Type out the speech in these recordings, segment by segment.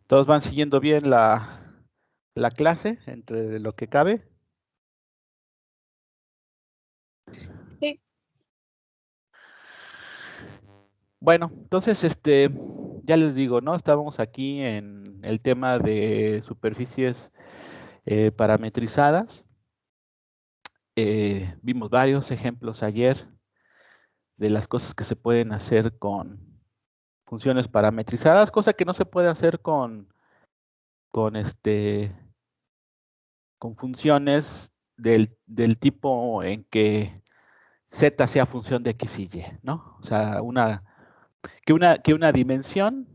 ¿Todos van siguiendo bien la clase entre lo que cabe? Sí. Bueno, entonces, ya les digo, ¿no? Estábamos aquí en el tema de superficies parametrizadas. Vimos varios ejemplos ayer de las cosas que se pueden hacer con funciones parametrizadas, cosa que no se puede hacer con, con funciones del tipo en que z sea función de x y y, ¿no? O sea, que una dimensión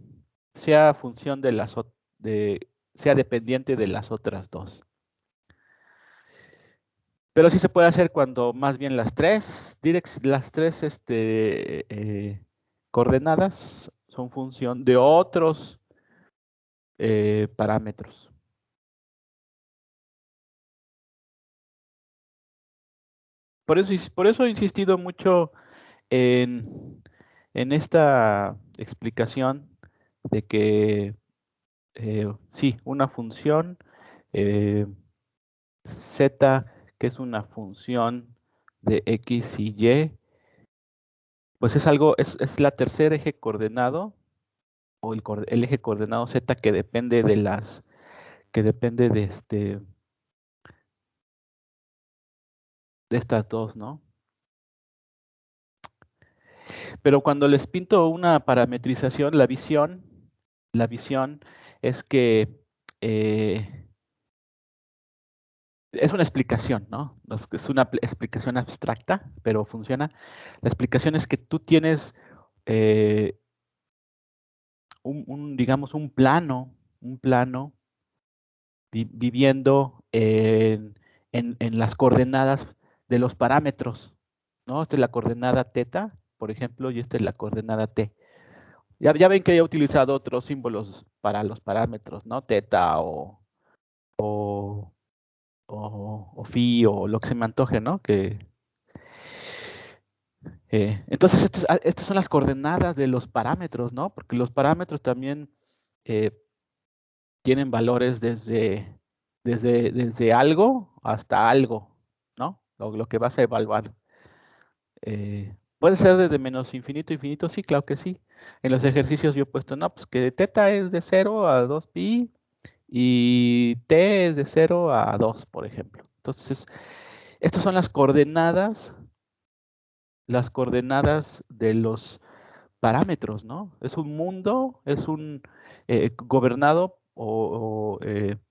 sea función de sea dependiente de las otras dos. Pero sí se puede hacer cuando más bien las tres coordenadas son función de otros parámetros. Por eso he insistido mucho en esta explicación de que sí, una función z, que es una función de x y y, pues es la tercer eje coordenado, o el eje coordenado z que depende de estas dos, ¿no? Pero cuando les pinto una parametrización, la visión es que es una explicación, ¿no? Es una explicación abstracta, pero funciona. La explicación es que tú tienes digamos, un plano viviendo en las coordenadas de los parámetros, ¿no? Esta es la coordenada teta, por ejemplo, y esta es la coordenada t. Ya ven que he utilizado otros símbolos para los parámetros, ¿no? Teta o phi o lo que se me antoje, ¿no? Entonces, estas son las coordenadas de los parámetros, ¿no? Porque los parámetros también tienen valores desde algo hasta algo, ¿no? Lo que vas a evaluar. ¿Puede ser desde menos infinito a infinito? Sí, claro que sí. En los ejercicios yo he puesto, no, pues que teta es de 0 a 2pi y t es de 0 a 2, por ejemplo. Entonces, estas son las coordenadas de los parámetros, ¿no? Es un mundo, es un gobernado o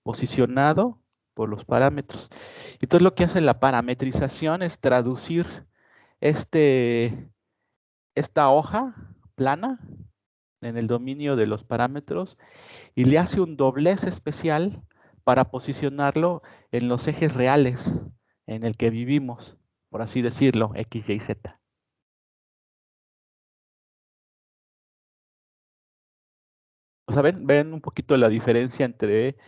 posicionado por los parámetros. Entonces lo que hace la parametrización es traducir esta hoja plana en el dominio de los parámetros y le hace un doblez especial para posicionarlo en los ejes reales en el que vivimos, por así decirlo, x, y, z. O sea, ven un poquito la diferencia entre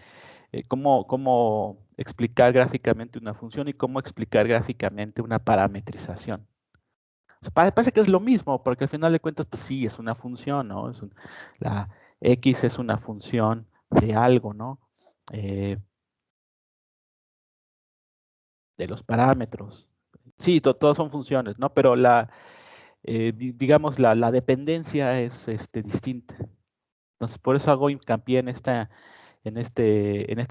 cómo explicar gráficamente una función y cómo explicar gráficamente una parametrización. O sea, parece que es lo mismo, porque al final de cuentas, pues sí, es una función, ¿no? La x es una función de algo, ¿no? De los parámetros. Sí, todos son funciones, ¿no? Pero digamos, la dependencia es distinta. Entonces, por eso hago hincapié en esta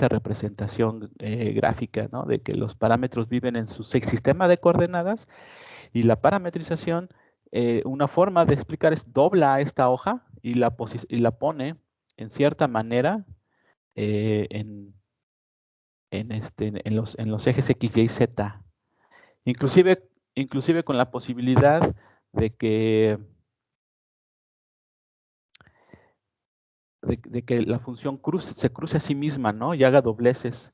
representación gráfica, ¿no? De que los parámetros viven en su sistema de coordenadas y la parametrización, una forma de explicar es dobla esta hoja y la pone en cierta manera en los ejes X, Y, Z. Inclusive con la posibilidad de que la función se cruce a sí misma, ¿no? Y haga dobleces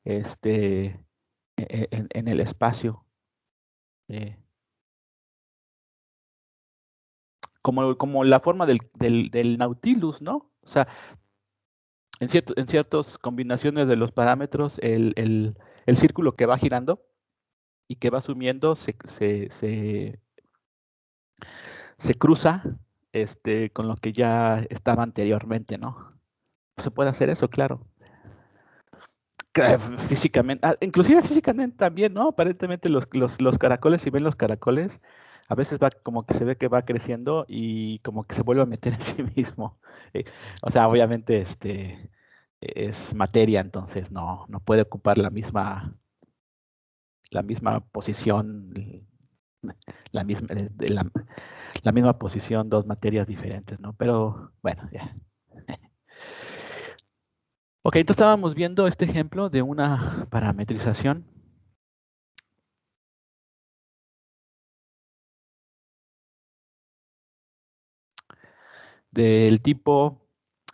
en el espacio. Como la forma del Nautilus, ¿no? O sea, en ciertas combinaciones de los parámetros, el círculo que va girando y que va sumiendo se cruza con lo que ya estaba anteriormente, ¿no? se puede hacer eso, claro. Físicamente, inclusive físicamente también, ¿no? Aparentemente los caracoles, si ven los caracoles, a veces va como que se ve que va creciendo y como que se vuelve a meter en sí mismo. O sea, obviamente es materia, entonces no puede ocupar la misma posición, la misma, la misma posición, dos materias diferentes, ¿no? Pero bueno, ya. Ok, entonces estábamos viendo este ejemplo de una parametrización del tipo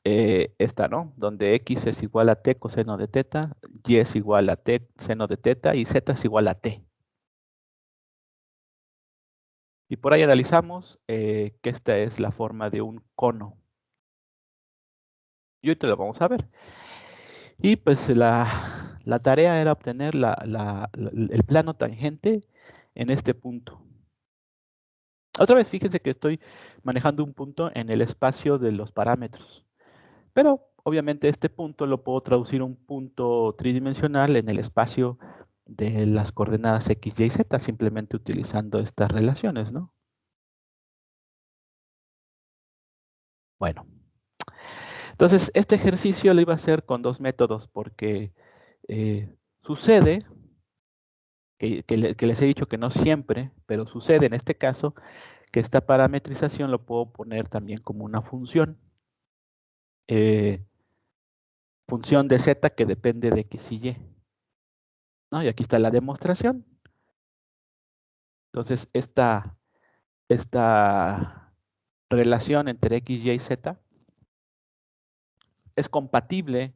esta, ¿no? Donde x es igual a t coseno de teta, y es igual a t seno de teta y z es igual a t. Y por ahí analizamos que esta es la forma de un cono. Y ahorita lo vamos a ver. Y pues la tarea era obtener el plano tangente en este punto. Otra vez, fíjense que estoy manejando un punto en el espacio de los parámetros. Pero obviamente este punto lo puedo traducir a un punto tridimensional en el espacio de las coordenadas x, y, z, simplemente utilizando estas relaciones, ¿no? Bueno, entonces este ejercicio lo iba a hacer con dos métodos porque sucede que les he dicho que no siempre, pero sucede en este caso que esta parametrización lo puedo poner también como una función. Función de z que depende de x y y. ¿No? Y aquí está la demostración. Entonces, esta relación entre x, y y z es compatible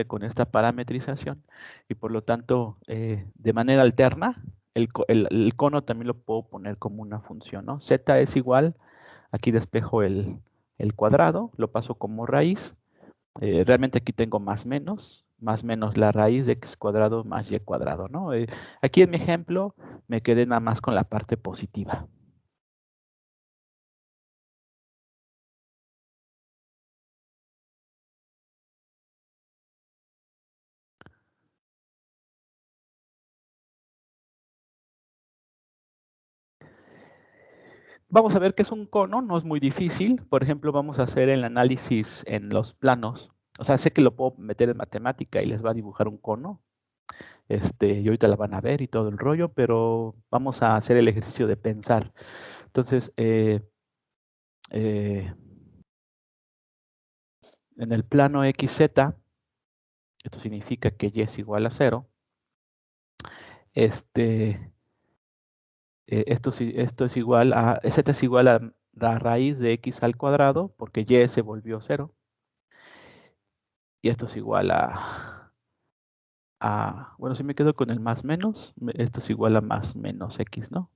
con esta parametrización y por lo tanto, de manera alterna, el cono también lo puedo poner como una función, ¿no? Z es igual, aquí despejo el cuadrado, lo paso como raíz. Realmente aquí tengo más menos la raíz de x cuadrado más y cuadrado, ¿no? Aquí en mi ejemplo me quedé nada más con la parte positiva. Vamos a ver qué es un cono, no es muy difícil. Por ejemplo, vamos a hacer el análisis en los planos. O sea, sé que lo puedo meter en matemática y les va a dibujar un cono. Y ahorita la van a ver y todo el rollo, pero vamos a hacer el ejercicio de pensar. Entonces, en el plano XZ, esto significa que y es igual a 0. Esto es igual a, z es igual a la raíz de x al cuadrado, porque y se volvió 0. Y esto es igual bueno, si me quedo con el más menos, esto es igual a más menos x, ¿no?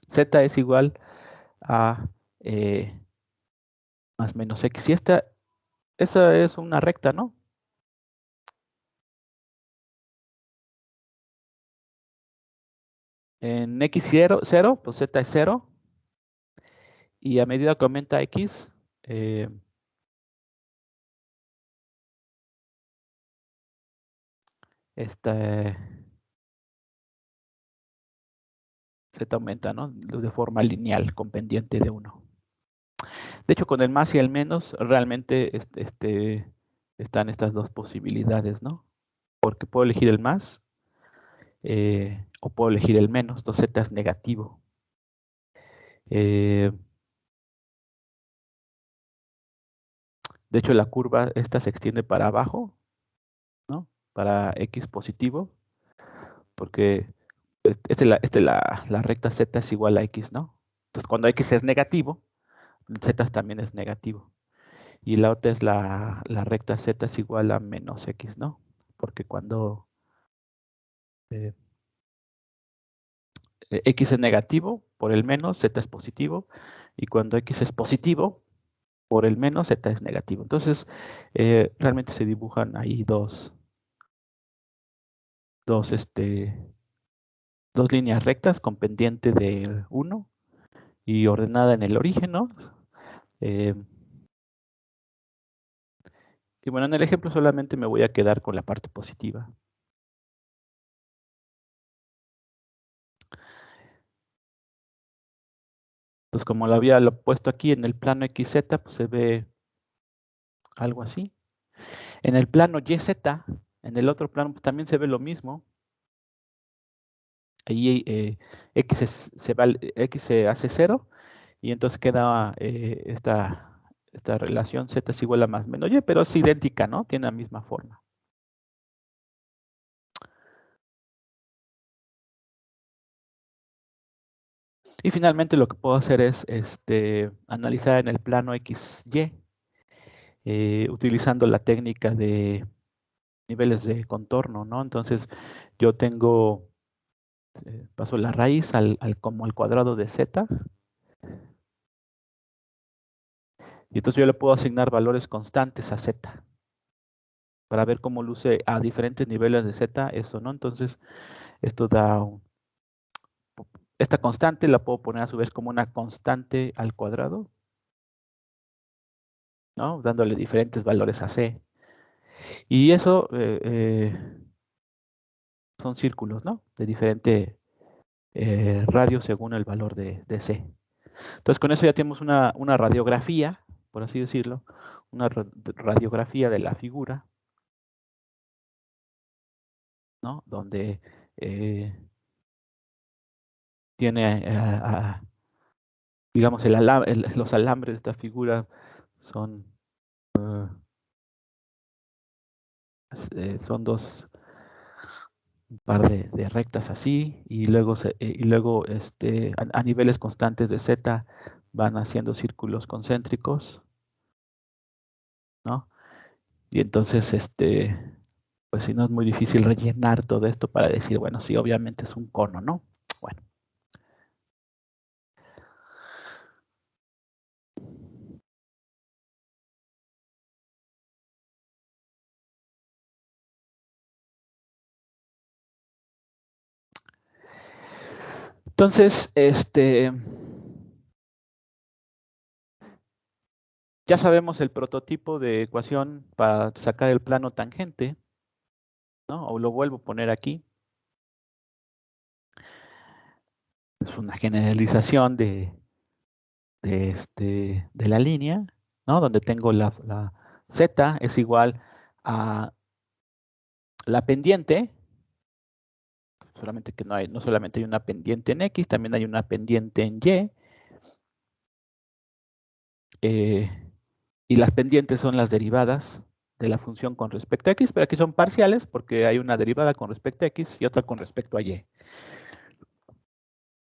Z es igual a más menos x. Y esa es una recta, ¿no? En x0, 0, pues z es 0. Y a medida que aumenta x, esta z aumenta, ¿no? De forma lineal, con pendiente de 1. De hecho, con el más y el menos, realmente están estas dos posibilidades, ¿no? Porque puedo elegir el más o puedo elegir el menos, entonces z es negativo. De hecho, la curva esta se extiende para abajo, ¿no? Para x positivo, porque la recta z es igual a x, ¿no? Entonces, cuando x es negativo, z también es negativo. Y la otra es la recta z es igual a menos x, ¿no? Porque cuando x es negativo, por el menos, z es positivo. Y cuando x es positivo, por el menos, z es negativo. Entonces, realmente se dibujan ahí dos líneas rectas con pendiente de 1 y ordenada en el origen, ¿no? Y bueno, en el ejemplo solamente me voy a quedar con la parte positiva. Entonces, como lo había puesto aquí en el plano XZ, pues se ve algo así. En el plano YZ, en el otro plano, pues también se ve lo mismo. Ahí X se hace 0 y entonces queda esta relación Z es igual a más menos Y, pero es idéntica, ¿no? Tiene la misma forma. Y finalmente lo que puedo hacer es analizar en el plano XY, utilizando la técnica de niveles de contorno, ¿no? Entonces yo paso la raíz como al cuadrado de Z, y entonces yo le puedo asignar valores constantes a Z, para ver cómo luce a diferentes niveles de Z eso, ¿no? Entonces esto da esta constante la puedo poner a su vez como una constante al cuadrado, ¿no? Dándole diferentes valores a C. Y eso son círculos, ¿no? De diferente radio según el valor de C. Entonces con eso ya tenemos una radiografía, por así decirlo, una radiografía de la figura, ¿no? Donde tiene, digamos, los alambres de esta figura son, son un par de rectas así, y luego, a niveles constantes de Z van haciendo círculos concéntricos, ¿no? Y entonces, pues si no es muy difícil rellenar todo esto para decir, bueno, sí, obviamente es un cono, ¿no? Bueno. Entonces, ya sabemos el prototipo de ecuación para sacar el plano tangente, ¿no? O lo vuelvo a poner aquí. Es una generalización de la línea, ¿no? Donde tengo la Z es igual a la pendiente, solamente que no solamente hay una pendiente en X, también hay una pendiente en Y. Y las pendientes son las derivadas de la función con respecto a X, pero aquí son parciales porque hay una derivada con respecto a X y otra con respecto a Y.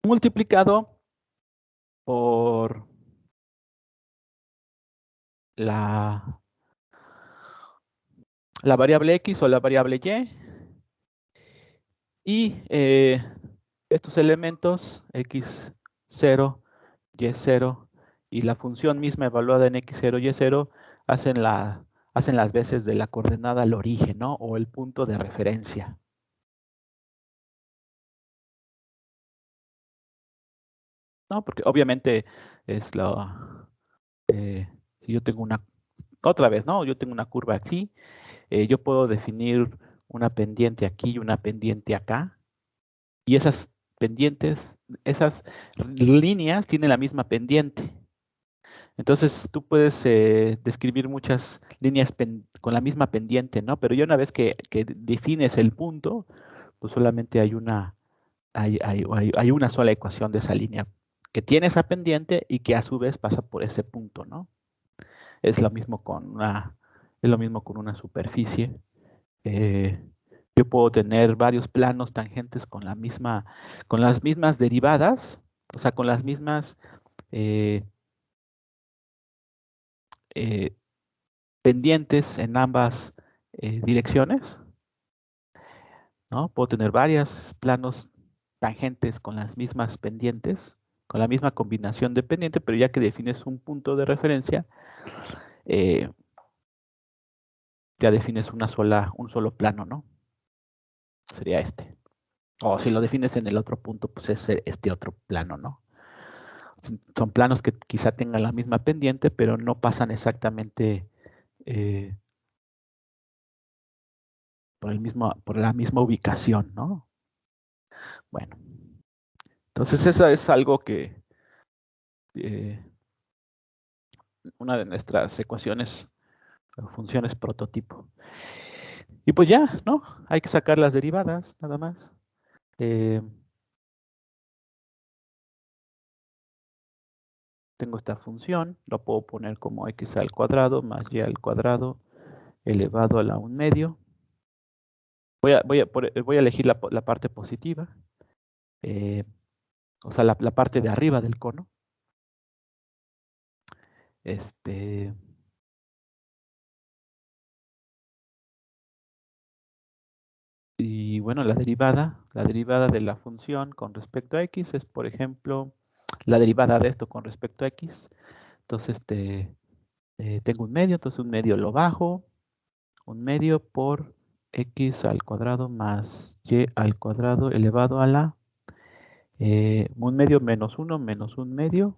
Multiplicado por la variable X o la variable Y estos elementos X0, Y0 y la función misma evaluada en X0, Y0 hacen las veces de la coordenada al origen, ¿no? O el punto de referencia. ¿No? Porque obviamente es si yo tengo otra vez, ¿no? Yo tengo una curva aquí, yo puedo definir una pendiente aquí y una pendiente acá, y esas pendientes, esas líneas tienen la misma pendiente. Entonces tú puedes describir muchas líneas con la misma pendiente, ¿no? Pero ya una vez que defines el punto, pues solamente hay una sola ecuación de esa línea que tiene esa pendiente y que a su vez pasa por ese punto, ¿no? Es lo mismo con una superficie. Yo puedo tener varios planos tangentes con las mismas derivadas, o sea, con las mismas pendientes en ambas direcciones, ¿no? Puedo tener varios planos tangentes con las mismas pendientes, con la misma combinación de pendiente, pero ya que defines un punto de referencia, ya defines un solo plano, ¿no? Sería este. O si lo defines en el otro punto, pues es este otro plano, ¿no? Son planos que quizá tengan la misma pendiente, pero no pasan exactamente por la misma ubicación, ¿no? Bueno, entonces esa es algo que una de nuestras ecuaciones o funciones prototipo. Y pues ya, ¿no? Hay que sacar las derivadas, nada más. Tengo esta función, lo puedo poner como x al cuadrado más y al cuadrado elevado a la 1/2. Voy a elegir la parte positiva, o sea, la parte de arriba del cono. Y bueno, la derivada de la función con respecto a x es, por ejemplo, la derivada de esto con respecto a x. Entonces, tengo un medio, entonces un medio lo bajo, un medio por x al cuadrado más y al cuadrado elevado a la un medio menos un medio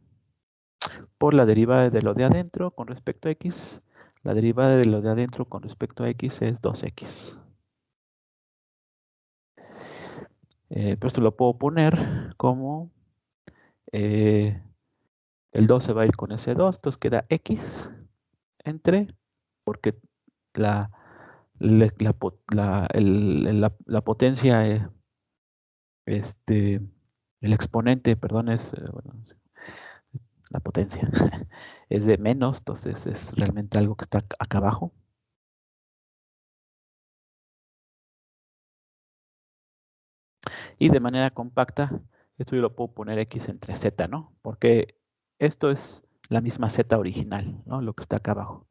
por la derivada de lo de adentro con respecto a x. La derivada de lo de adentro con respecto a x es 2x. Pero esto lo puedo poner como el 2 se va a ir con ese 2, entonces queda x entre, porque la potencia, el exponente, perdón, es, bueno, la potencia es de menos, entonces es realmente algo que está acá abajo. Y de manera compacta, esto yo lo puedo poner x entre z, ¿no? Porque esto es la misma z original, ¿no? Lo que está acá abajo.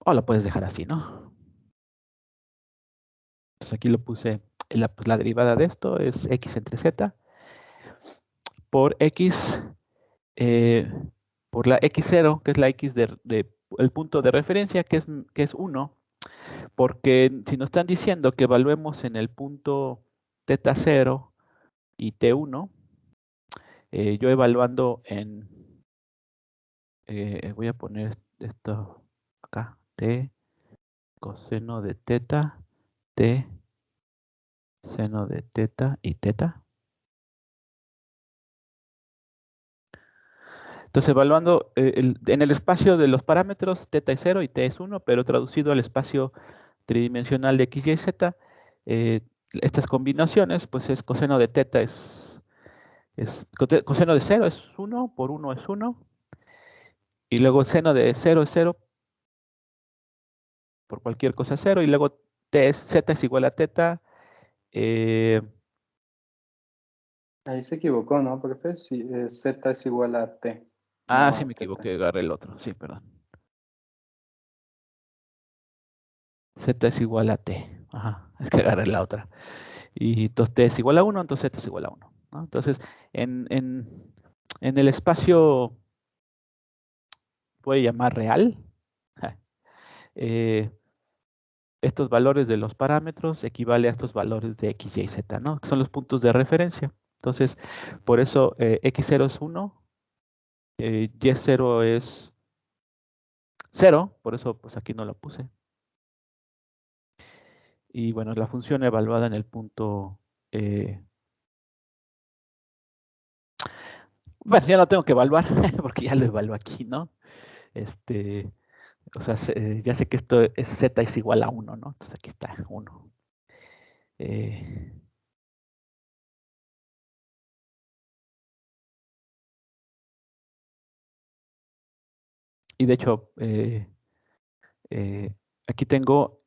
O lo puedes dejar así, ¿no? Entonces aquí lo puse, pues la derivada de esto es x entre z por x, por la x0, que es la x el punto de referencia, que es 1, porque si nos están diciendo que evaluemos en el punto θ0 y t1, yo evaluando en, voy a poner esto acá, t coseno de θ, t seno de θ y θ. Entonces, evaluando en el espacio de los parámetros, θ es 0 y t es 1, pero traducido al espacio tridimensional de x, y, z, estas combinaciones, pues es coseno de θ coseno de 0 es 1, por 1 es 1, y luego seno de 0 es 0, por cualquier cosa es 0, y luego z es igual a θ. Ahí se equivocó, ¿no, profe? Sí, z es igual a t. Ah, No sí, a me θ. equivoqué, agarré el otro, sí, perdón. Z es igual a t. Ajá, es que agarré la otra. Y entonces t es igual a 1, entonces z es igual a 1, ¿no? Entonces, en el espacio, puede llamar real, estos valores de los parámetros equivale a estos valores de x, y, z, ¿no? Que son los puntos de referencia. Entonces, por eso x0 es 1, y0 es 0, por eso pues aquí no lo puse. Y bueno, la función evaluada en el punto... bueno, ya no tengo que evaluar, porque ya lo evalúo aquí, ¿no? O sea, ya sé que esto es z es igual a 1, ¿no? Entonces aquí está 1. Y de hecho, aquí tengo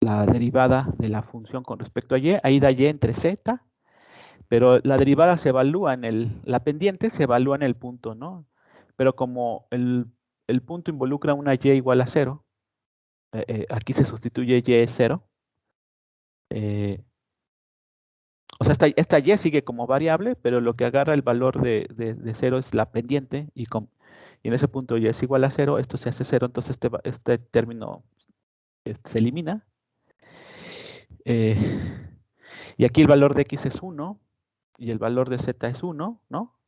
la derivada de la función con respecto a y. Ahí da y entre z, pero la derivada se evalúa la pendiente se evalúa en el punto, ¿no? Pero como el punto involucra una y igual a 0, aquí se sustituye y es 0. O sea, esta y sigue como variable, pero lo que agarra el valor de 0 es la pendiente, y en ese punto y es igual a 0, esto se hace 0, entonces este término se elimina. Y aquí el valor de x es 1, y el valor de z es 1, ¿no?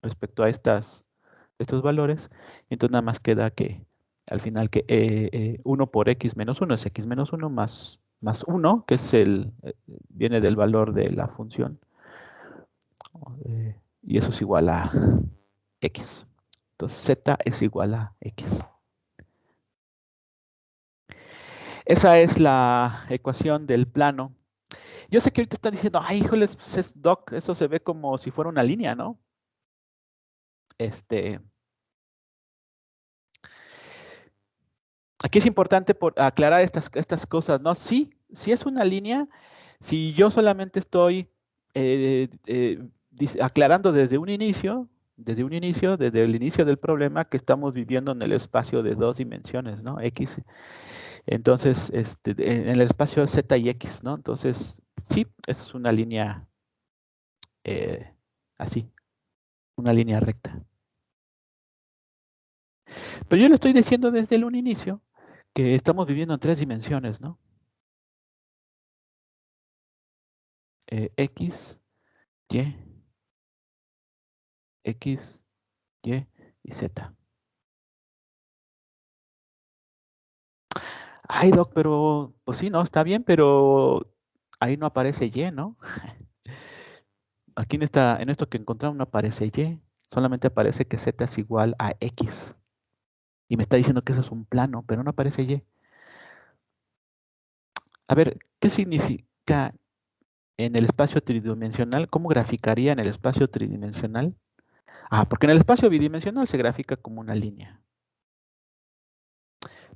Respecto a estos valores, entonces nada más queda que al final que 1 por x menos 1 es x menos 1 más 1, que es viene del valor de la función. Y eso es igual a x. Entonces z es igual a x. Esa es la ecuación del plano. Yo sé que ahorita están diciendo, ay, híjoles, Doc, eso se ve como si fuera una línea, ¿no? Aquí es importante aclarar estas cosas, ¿no? Sí es una línea, si yo solamente estoy aclarando desde el inicio del problema, que estamos viviendo en el espacio de 2 dimensiones, ¿no? X. Entonces, en el espacio Z y X, ¿no? Entonces, sí, eso es una línea así, una línea recta. Pero yo le estoy diciendo desde el inicio que estamos viviendo en 3 dimensiones, ¿no? X, Y, X, Y y Z. Ay, Doc, pero, pues sí, no, está bien, pero ahí no aparece Y, ¿no? Aquí en esto que encontramos no aparece Y, solamente aparece que Z es igual a X. Y me está diciendo que eso es un plano, pero no aparece Y. A ver, ¿qué significa en el espacio tridimensional? ¿Cómo graficaría en el espacio tridimensional? Porque en el espacio bidimensional se grafica como una línea.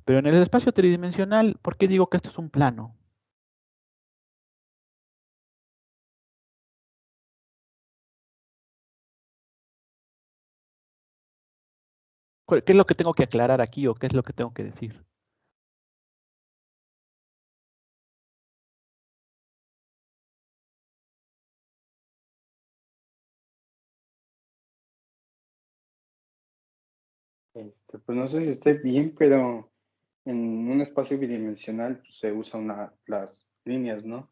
Pero en el espacio tridimensional, ¿por qué digo que esto es un plano? ¿Qué es lo que tengo que aclarar aquí o qué es lo que tengo que decir? Pues no sé si estoy bien, pero en un espacio bidimensional pues, se usan las líneas, ¿no?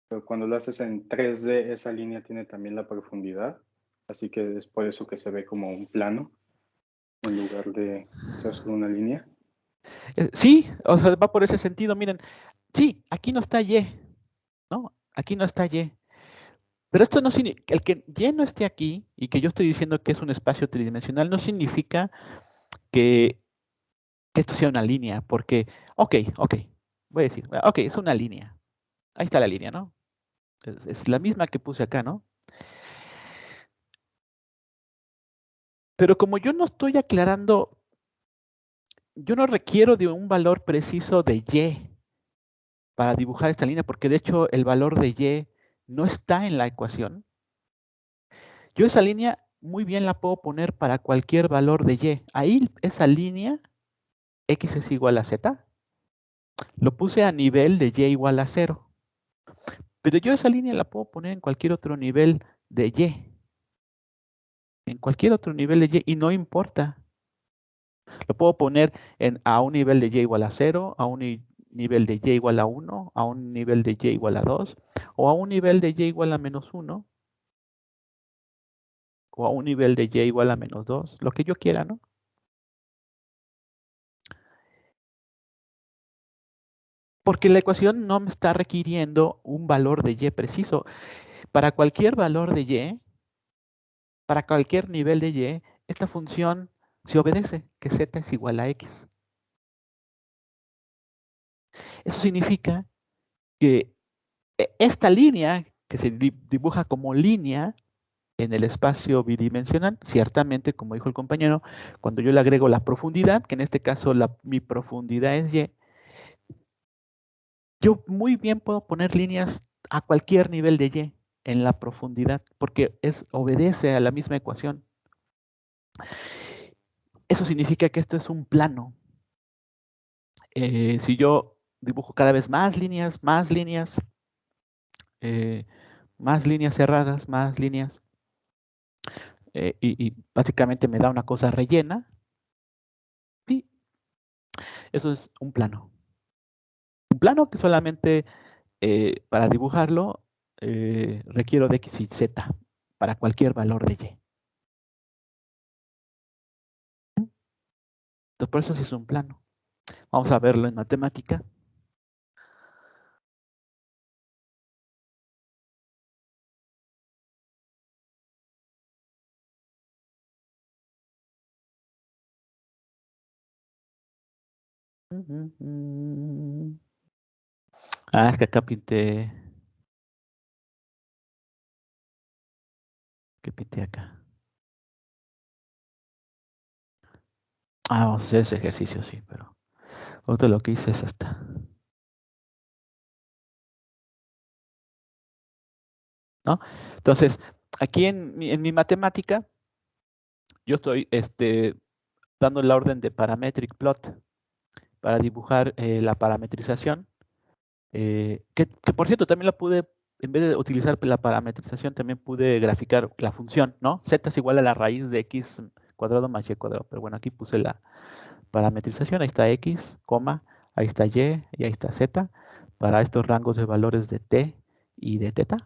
Pero cuando lo haces en 3D, esa línea tiene también la profundidad, así que es por eso que se ve como un plano, en lugar de ser solo una línea. Sí, o sea, va por ese sentido. Miren, sí, aquí no está Y, ¿no? Aquí no está Y. Pero esto no significa, el que Y no esté aquí y que yo estoy diciendo que es un espacio tridimensional no significa que esto sea una línea, porque, ok, voy a decir, ok, es una línea. Ahí está la línea, ¿no? Es la misma que puse acá, ¿no? Pero como yo no estoy aclarando, yo no requiero de un valor preciso de Y para dibujar esta línea, porque de hecho el valor de Y no está en la ecuación. Yo esa línea muy bien la puedo poner para cualquier valor de Y. Ahí esa línea, X es igual a Z, lo puse a nivel de Y igual a 0. Pero yo esa línea la puedo poner en cualquier otro nivel de Y. En cualquier otro nivel de Y y no importa. Lo puedo poner a un nivel de Y igual a 0, a un nivel de Y igual a 1, a un nivel de Y igual a 2, o a un nivel de Y igual a menos 1, o a un nivel de Y igual a menos 2, lo que yo quiera, ¿no? Porque la ecuación no me está requiriendo un valor de Y preciso. Para cualquier valor de Y, para cualquier nivel de Y, esta función se obedece, que Z es igual a X. Eso significa que esta línea, que se dibuja como línea en el espacio bidimensional, ciertamente, como dijo el compañero, cuando yo le agrego la profundidad, que en este caso mi profundidad es Y, yo muy bien puedo poner líneas a cualquier nivel de Y en la profundidad, porque obedece a la misma ecuación. Eso significa que esto es un plano. Si yo dibujo cada vez más líneas cerradas, más líneas, y básicamente me da una cosa rellena, y eso es un plano. Un plano que solamente para dibujarlo requiero de X y Z para cualquier valor de Y. Entonces, por eso sí es un plano. Vamos a verlo en matemática. Ah, es que acá pinté. ¿Qué pinté acá? Ah, vamos a hacer ese ejercicio, sí, pero otro lo que hice es hasta. ¿No? Entonces, aquí en mi matemática, yo estoy dando la orden de parametric plot para dibujar la parametrización. Que por cierto, también la pude, en vez de utilizar la parametrización, también pude graficar la función, ¿no? Z es igual a la raíz de x cuadrado más y cuadrado. Pero bueno, aquí puse la parametrización. Ahí está x, coma, ahí está y ahí está z, para estos rangos de valores de t y de teta.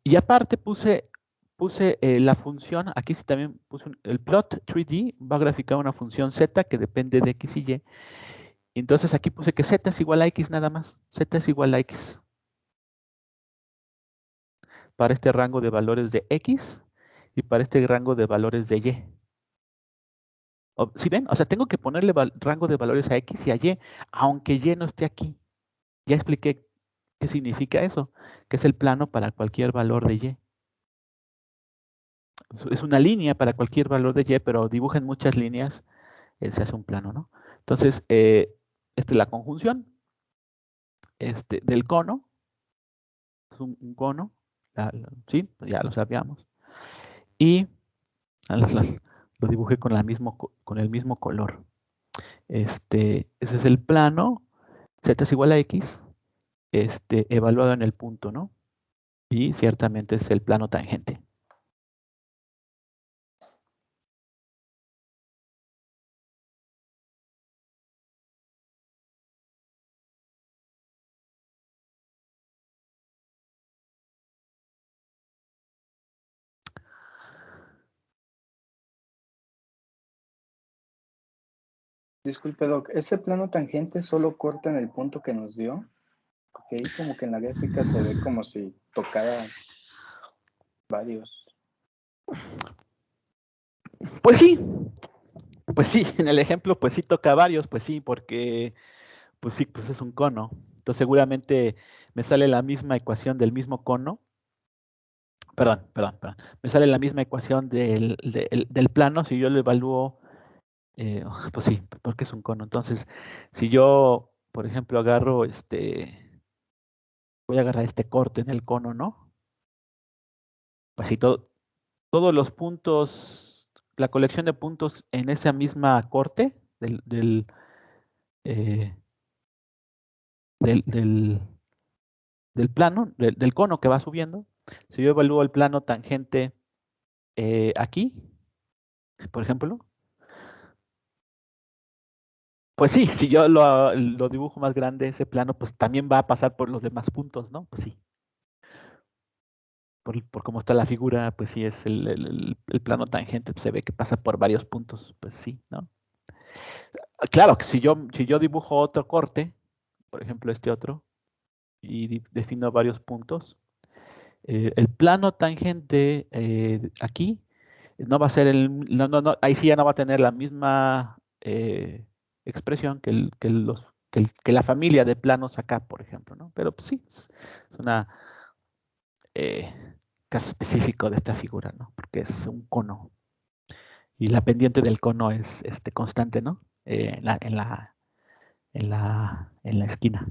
Y aparte puse la función, aquí sí también puse el plot 3D, va a graficar una función z que depende de x y y. Entonces aquí puse que z es igual a x nada más. Z es igual a x. Para este rango de valores de x y para este rango de valores de y. ¿Sí ven? O sea, tengo que ponerle rango de valores a x y a y, aunque y no esté aquí. Ya expliqué qué significa eso, que es el plano para cualquier valor de y. Es una línea para cualquier valor de y, pero dibujen muchas líneas, se hace un plano, ¿no? Entonces, esta es la conjunción del cono. Es un cono, sí, ya lo sabíamos. Y lo dibujé con el mismo color. Ese es el plano, z es igual a x, evaluado en el punto, ¿no? Y ciertamente es el plano tangente. Disculpe, Doc, ¿ese plano tangente solo corta en el punto que nos dio? Porque ahí como que en la gráfica se ve como si tocara varios. Pues sí, en el ejemplo, pues sí toca varios, pues sí, porque, pues sí, pues es un cono. Entonces seguramente me sale la misma ecuación del mismo cono. Perdón. Me sale la misma ecuación del plano si yo lo evalúo, pues sí, porque es un cono. Entonces, si yo, por ejemplo, voy a agarrar este corte en el cono, ¿no? Pues sí, todos los puntos, la colección de puntos en esa misma corte eh, del plano, del cono que va subiendo. Si yo evalúo el plano tangente aquí, por ejemplo, pues sí, si yo lo dibujo más grande ese plano, pues también va a pasar por los demás puntos, ¿no? Pues sí. Por cómo está la figura, pues sí es el plano tangente, pues se ve que pasa por varios puntos, pues sí, ¿no? Claro que si yo dibujo otro corte, por ejemplo este otro, y defino varios puntos, el plano tangente aquí no va a ser ahí sí ya no va a tener la misma expresión que la familia de planos acá, por ejemplo, ¿no? Pero pues sí, es una caso específico de esta figura, ¿no? Porque es un cono. Y la pendiente del cono es constante, ¿no? En la esquina.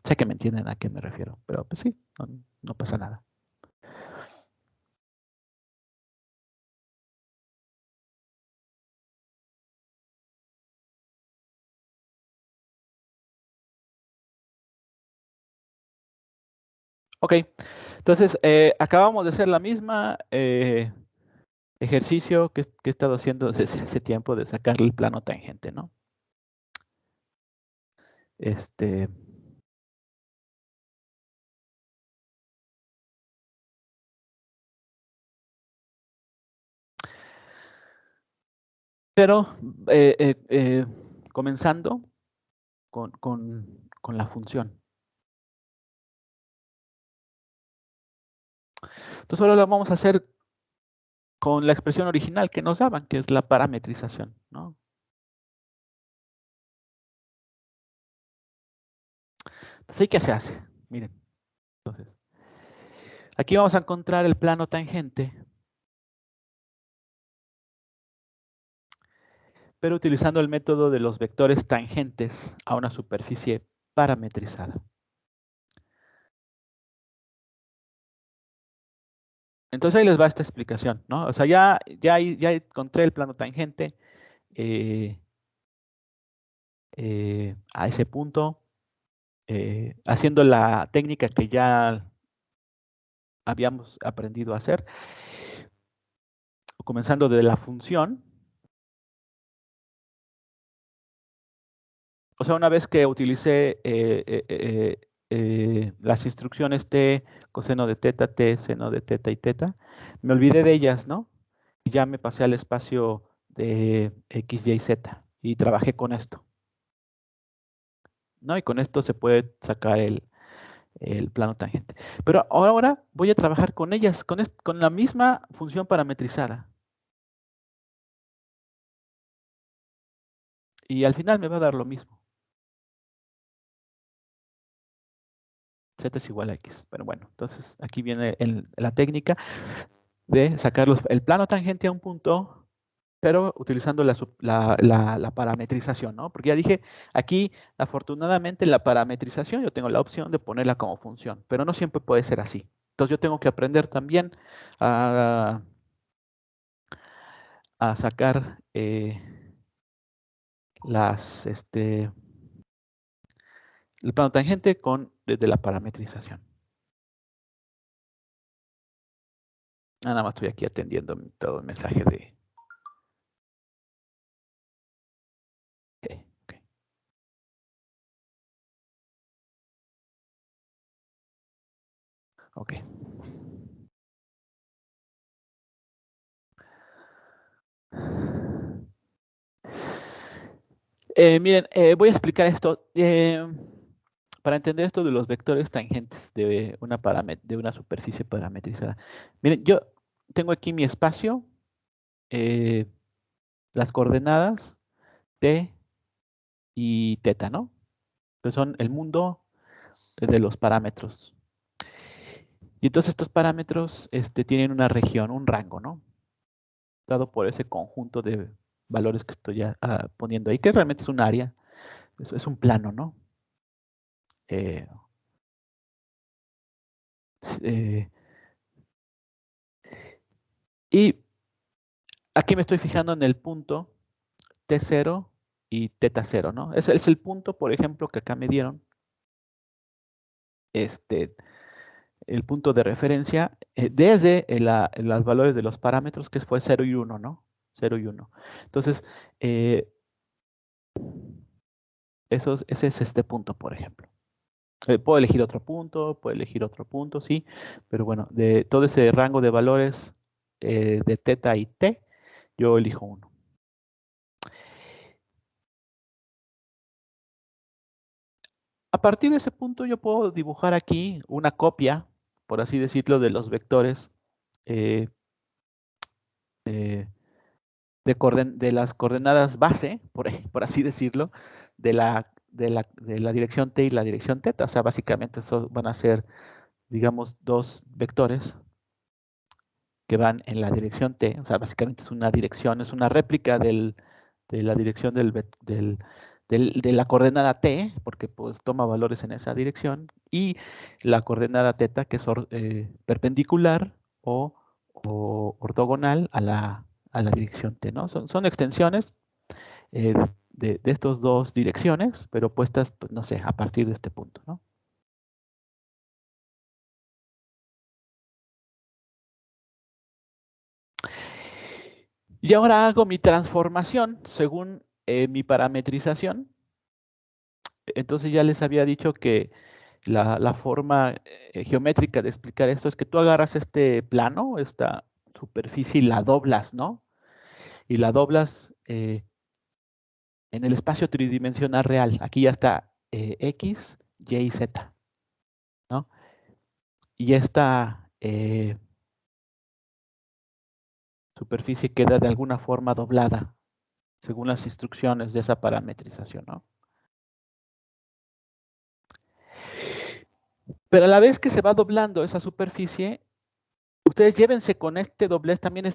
Sé que me entienden a qué me refiero, pero pues sí, no pasa nada. Ok, entonces acabamos de hacer la misma ejercicio que he estado haciendo desde hace tiempo de sacarle el plano tangente, ¿no? Pero comenzando con la función. Entonces ahora lo vamos a hacer con la expresión original que nos daban, que es la parametrización, ¿no? Entonces, ¿qué se hace? Miren, entonces, aquí vamos a encontrar el plano tangente, pero utilizando el método de los vectores tangentes a una superficie parametrizada. Entonces ahí les va esta explicación, ¿no? O sea, ya encontré el plano tangente a ese punto, haciendo la técnica que ya habíamos aprendido a hacer, comenzando de la función. O sea, una vez que utilicé las instrucciones t, coseno de teta, t, seno de teta y teta, me olvidé de ellas, ¿no? Y ya me pasé al espacio de x, y, z y trabajé con esto, ¿no? Y con esto se puede sacar el plano tangente. Pero ahora voy a trabajar con ellas, con la misma función parametrizada. Y al final me va a dar lo mismo. Z es igual a X. Pero bueno, entonces aquí viene la técnica de sacar el plano tangente a un punto, pero utilizando la parametrización, ¿no? Porque ya dije, aquí afortunadamente la parametrización yo tengo la opción de ponerla como función, pero no siempre puede ser así. Entonces yo tengo que aprender también a sacar el plano tangente desde la parametrización. Nada más estoy aquí atendiendo todo el mensaje de... Okay. Ok. Miren, voy a explicar esto. Para entender esto de los vectores tangentes de una superficie parametrizada. Miren, yo tengo aquí mi espacio, las coordenadas t y teta, ¿no? Que son el mundo de los parámetros. Y entonces estos parámetros tienen una región, un rango, ¿no? Dado por ese conjunto de valores que estoy poniendo ahí, que realmente es un área, es un plano, ¿no? Y aquí me estoy fijando en el punto T0 y teta 0, ¿no? Es el punto, por ejemplo, que acá me dieron. El punto de referencia desde los valores de los parámetros, que fue 0 y 1, ¿no? 0 y 1. Entonces, ese es este punto, por ejemplo. Puedo elegir otro punto, sí, pero bueno, de todo ese rango de valores de teta y t, yo elijo uno. A partir de ese punto yo puedo dibujar aquí una copia, por así decirlo, de los vectores de las coordenadas base, por así decirlo, de la dirección t y la dirección teta. O sea, básicamente eso van a ser, digamos, dos vectores que van en la dirección t. O sea, básicamente es una dirección, es una réplica de la dirección de la coordenada t, porque pues toma valores en esa dirección, y la coordenada teta, que es perpendicular o ortogonal a la dirección t, ¿no? Son extensiones de estas dos direcciones, pero puestas, pues, no sé, a partir de este punto, ¿no? Y ahora hago mi transformación según mi parametrización. Entonces ya les había dicho que la forma geométrica de explicar esto es que tú agarras este plano, esta superficie, y la doblas, ¿no? Y la doblas en el espacio tridimensional real. Aquí ya está X, Y y Z, ¿no? Y esta superficie queda de alguna forma doblada según las instrucciones de esa parametrización, ¿no? Pero a la vez que se va doblando esa superficie, ustedes llévense con este doblez también,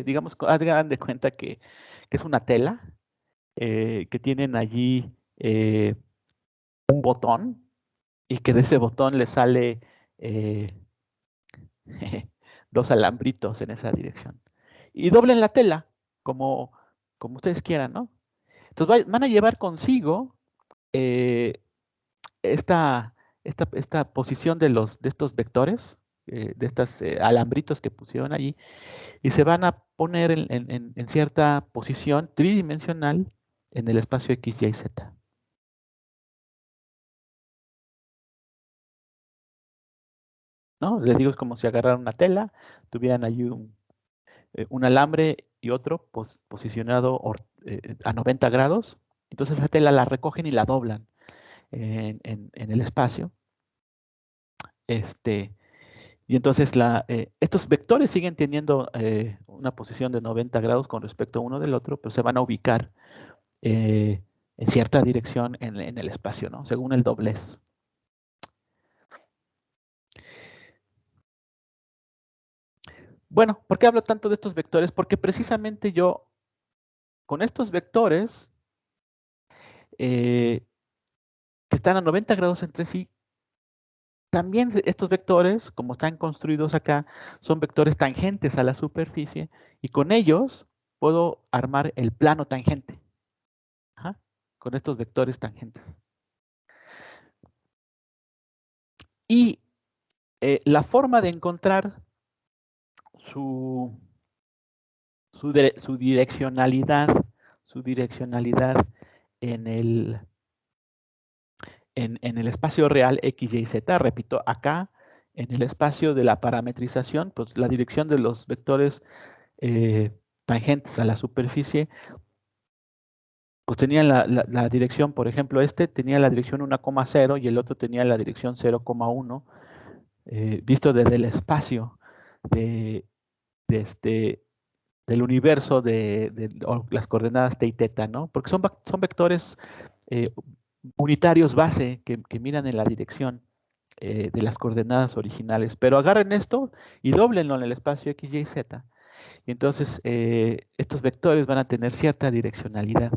digamos, hagan de cuenta que es una tela, que tienen allí un botón, y que de ese botón le sale dos alambritos en esa dirección. Y doblen la tela, como ustedes quieran, ¿no? Entonces van a llevar consigo esta posición de estos vectores, de estos alambritos que pusieron allí, y se van a poner en cierta posición tridimensional en el espacio X, Y, Z. ¿No? Les digo, es como si agarraran una tela, tuvieran allí un alambre y otro posicionado a 90 grados. Entonces esa tela la recogen y la doblan en el espacio. Y entonces estos vectores siguen teniendo una posición de 90 grados con respecto a uno del otro, pero se van a ubicar en cierta dirección en el espacio, ¿no? Según el doblez. Bueno, ¿por qué hablo tanto de estos vectores? Porque precisamente yo, con estos vectores, que están a 90 grados entre sí, también estos vectores, como están construidos acá, son vectores tangentes a la superficie, y con ellos puedo armar el plano tangente. Ajá, con estos vectores tangentes. Y la forma de encontrar su direccionalidad en el espacio real X, Y, Z, repito, acá en el espacio de la parametrización, pues la dirección de los vectores tangentes a la superficie, pues tenían la dirección, por ejemplo, tenía la dirección 1,0 y el otro tenía la dirección 0,1, visto desde el espacio del universo o las coordenadas t y θ, ¿no? Porque son vectores unitarios base que miran en la dirección de las coordenadas originales. Pero agarren esto y dóblenlo en el espacio X, Y, Z. Y entonces estos vectores van a tener cierta direccionalidad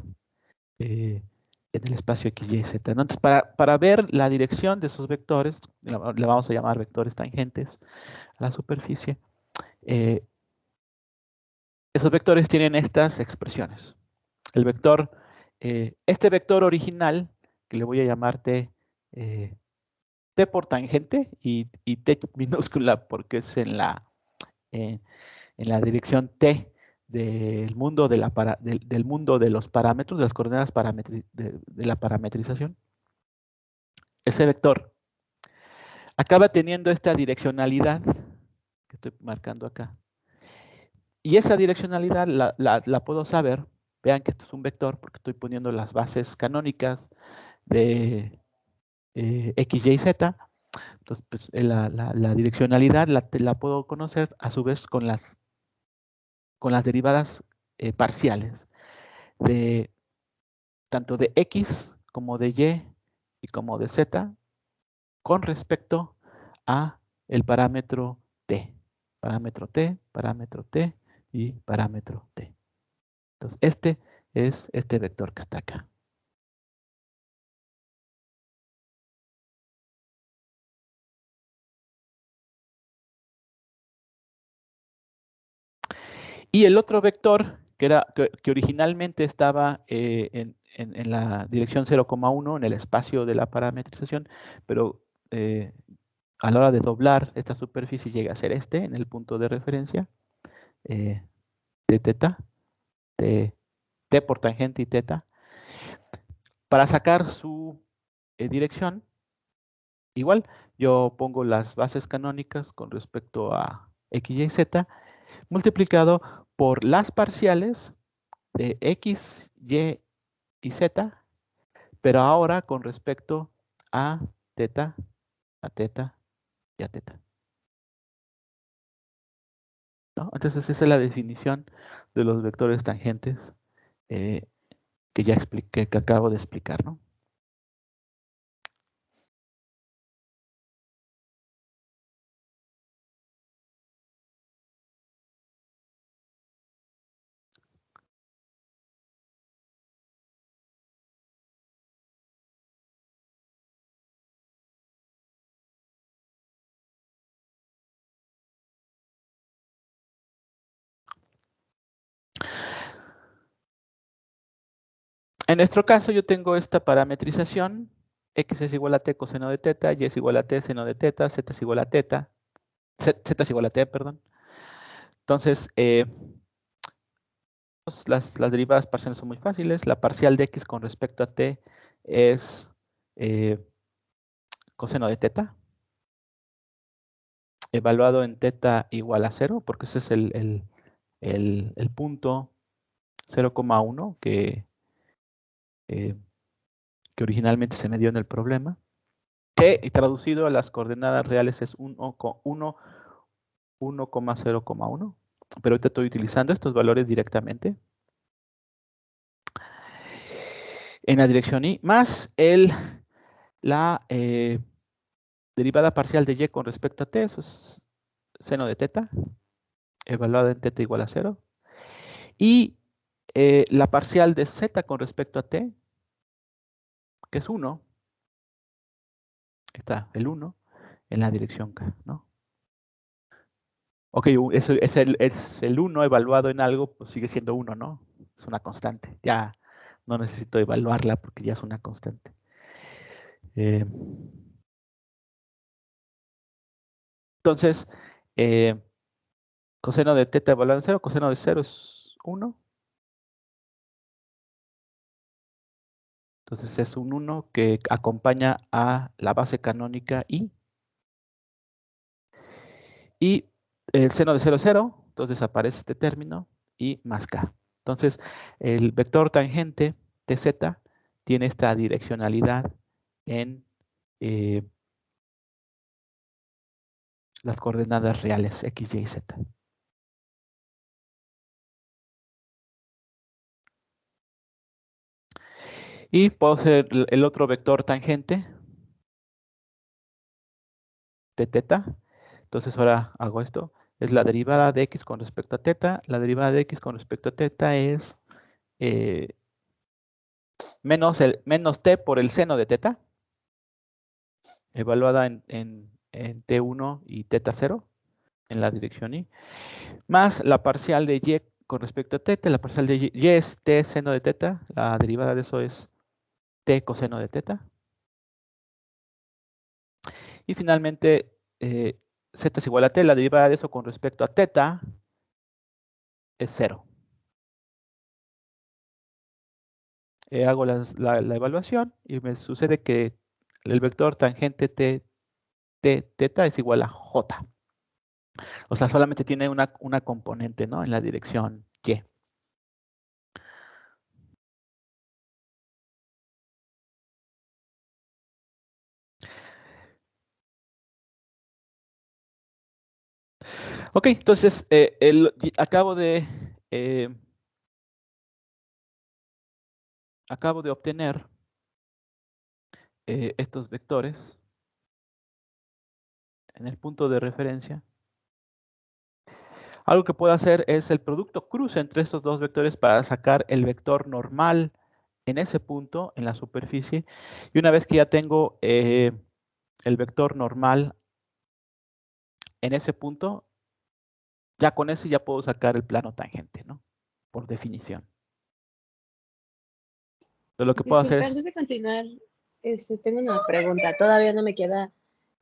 en el espacio X, Y, Z, ¿no? Entonces, para ver la dirección de esos vectores, le vamos a llamar vectores tangentes a la superficie, esos vectores tienen estas expresiones. El vector, este vector original, que le voy a llamar T por tangente y T minúscula porque es en la dirección T del mundo del mundo de los parámetros, de las coordenadas de la parametrización. Ese vector acaba teniendo esta direccionalidad que estoy marcando acá. Y esa direccionalidad la puedo saber. Vean que esto es un vector porque estoy poniendo las bases canónicas de X, Y, Z. Entonces, pues, la direccionalidad la puedo conocer a su vez con las derivadas parciales tanto de X como de Y como de Z con respecto a el parámetro T. Parámetro T, parámetro T y parámetro T. Entonces, este es este vector que está acá. Y el otro vector, que originalmente estaba en la dirección 0,1 en el espacio de la parametrización, pero a la hora de doblar esta superficie llega a ser en el punto de referencia de θ, T por tangente y θ. Para sacar su dirección, igual yo pongo las bases canónicas con respecto a X, Y, Z, multiplicado por las parciales de X, Y y Z, pero ahora con respecto a teta, a teta y a teta. ¿No? Entonces esa es la definición de los vectores tangentes que ya expliqué, que acabo de explicar, ¿no? En nuestro caso yo tengo esta parametrización, x es igual a t coseno de teta, y es igual a t seno de teta, z es igual a teta, z es igual a t, perdón. Entonces, las derivadas parciales son muy fáciles. La parcial de x con respecto a t es coseno de teta, evaluado en teta igual a 0, porque ese es el punto 0,1 que originalmente se me dio en el problema, que traducido a las coordenadas reales es 1,0,1, pero ahorita estoy utilizando estos valores directamente en la dirección y, más la derivada parcial de y con respecto a t, eso es seno de teta, evaluada en teta igual a 0, y la parcial de z con respecto a t, que es 1, está el 1 en la dirección k, ¿no? Ok, es el 1 evaluado en algo, pues sigue siendo 1, ¿no? Es una constante. Ya no necesito evaluarla porque ya es una constante. Entonces, coseno de teta evaluado en 0, coseno de 0 es 1. Entonces es un 1 que acompaña a la base canónica I. Y el seno de 0 es 0, entonces desaparece este término y más k. Entonces, el vector tangente tz tiene esta direccionalidad en las coordenadas reales x, y, z. Y puedo hacer el otro vector tangente de teta. Entonces ahora hago esto. Es la derivada de x con respecto a teta. La derivada de x con respecto a teta es menos t por el seno de teta, evaluada en t1 y teta 0 en la dirección y, más la parcial de y con respecto a teta. La parcial de y es t seno de teta. La derivada de eso es t coseno de teta. Y finalmente, z es igual a t. La derivada de eso con respecto a teta es 0. Hago la evaluación y me sucede que el vector tangente t teta es igual a j. O sea, solamente tiene una componente, ¿no? En la dirección y. Ok, entonces acabo de obtener estos vectores en el punto de referencia. Algo que puedo hacer es el producto cruce entre estos dos vectores para sacar el vector normal en ese punto, en la superficie. Y una vez que ya tengo el vector normal en ese punto, ya con ese ya puedo sacar el plano tangente, ¿no? Por definición. Pero lo que puedo hacer Disculpe, es... antes de continuar, tengo una pregunta. Todavía no me queda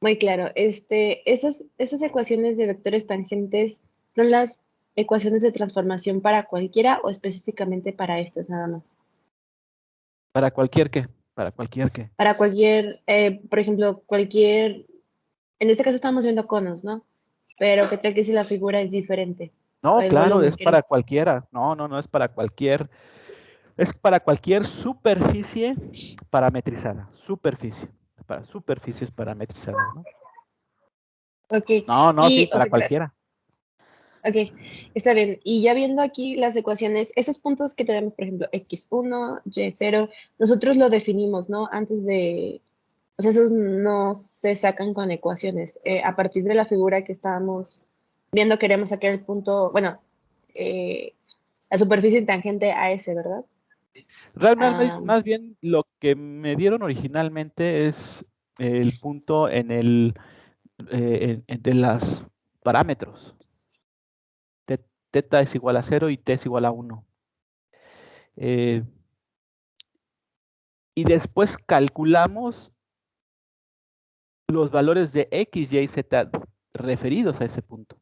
muy claro. ¿Esas ecuaciones de vectores tangentes son las ecuaciones de transformación para cualquiera o específicamente para estas nada más? ¿Para cualquier qué? ¿Para cualquier qué? Para cualquier, por ejemplo, en este caso estamos viendo conos, ¿no? Pero ¿qué tal que si la figura es diferente? No, el claro, volumen, es quiero. para cualquiera. No, es para cualquier. Es para cualquier superficie parametrizada. Superficie. Para superficies parametrizadas, ¿no? Ok, No, sí, y para cualquiera. ok, está bien. Y ya viendo aquí las ecuaciones, esos puntos que tenemos, por ejemplo, x1, y0, nosotros lo definimos, ¿no? Antes de, o sea, esos no se sacan con ecuaciones. A partir de la figura que estábamos viendo, queremos sacar el punto, bueno, eh, la superficie tangente a ese, ¿verdad? Realmente, Ah, más bien, lo que me dieron originalmente es el punto en el de los parámetros. Teta es igual a 0 y t es igual a 1. Y después calculamos los valores de x, y, z referidos a ese punto.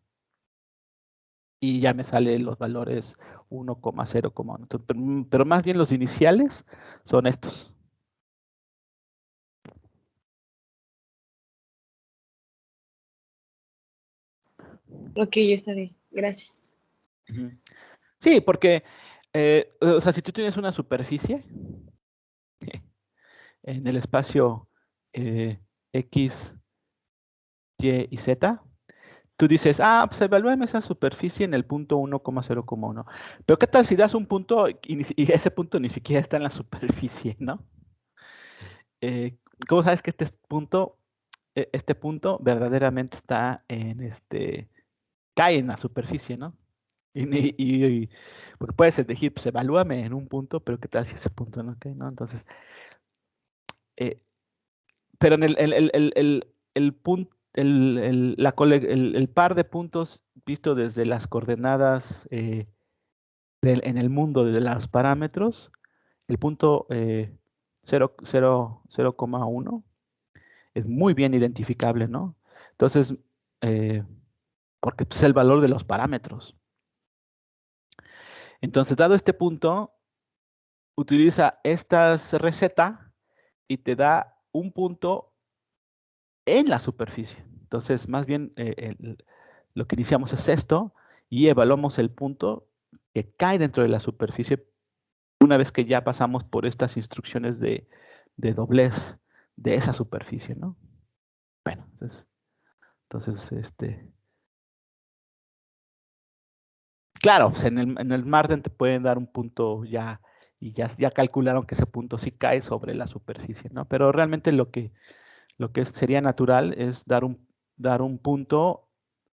Y ya me salen los valores 1,0,1. Pero más bien los iniciales son estos. ok, está bien, gracias. Sí, porque, o sea, si tú tienes una superficie en el espacio X, Y y Z, tú dices, pues evalúame esa superficie en el punto 1,0,1. Pero ¿qué tal si das un punto y ese punto ni siquiera está en la superficie, ¿no? ¿Cómo sabes que este punto verdaderamente está cae en la superficie, ¿no? Porque puedes elegir, pues evalúame en un punto, pero ¿qué tal si ese punto no cae, ¿no? Entonces, eh, pero en el par de puntos visto desde las coordenadas en el mundo de los parámetros, el punto 0,1 es muy bien identificable, ¿no? Entonces, porque es el valor de los parámetros. Entonces, dado este punto, utiliza esta receta y te da un punto en la superficie. Entonces, más bien, lo que iniciamos es esto y evaluamos el punto que cae dentro de la superficie una vez que ya pasamos por estas instrucciones de doblez de esa superficie, ¿no? Bueno, entonces, claro, pues en el Marden te pueden dar un punto ya, y ya calcularon que ese punto sí cae sobre la superficie, ¿no? Pero realmente lo que sería natural es dar un punto,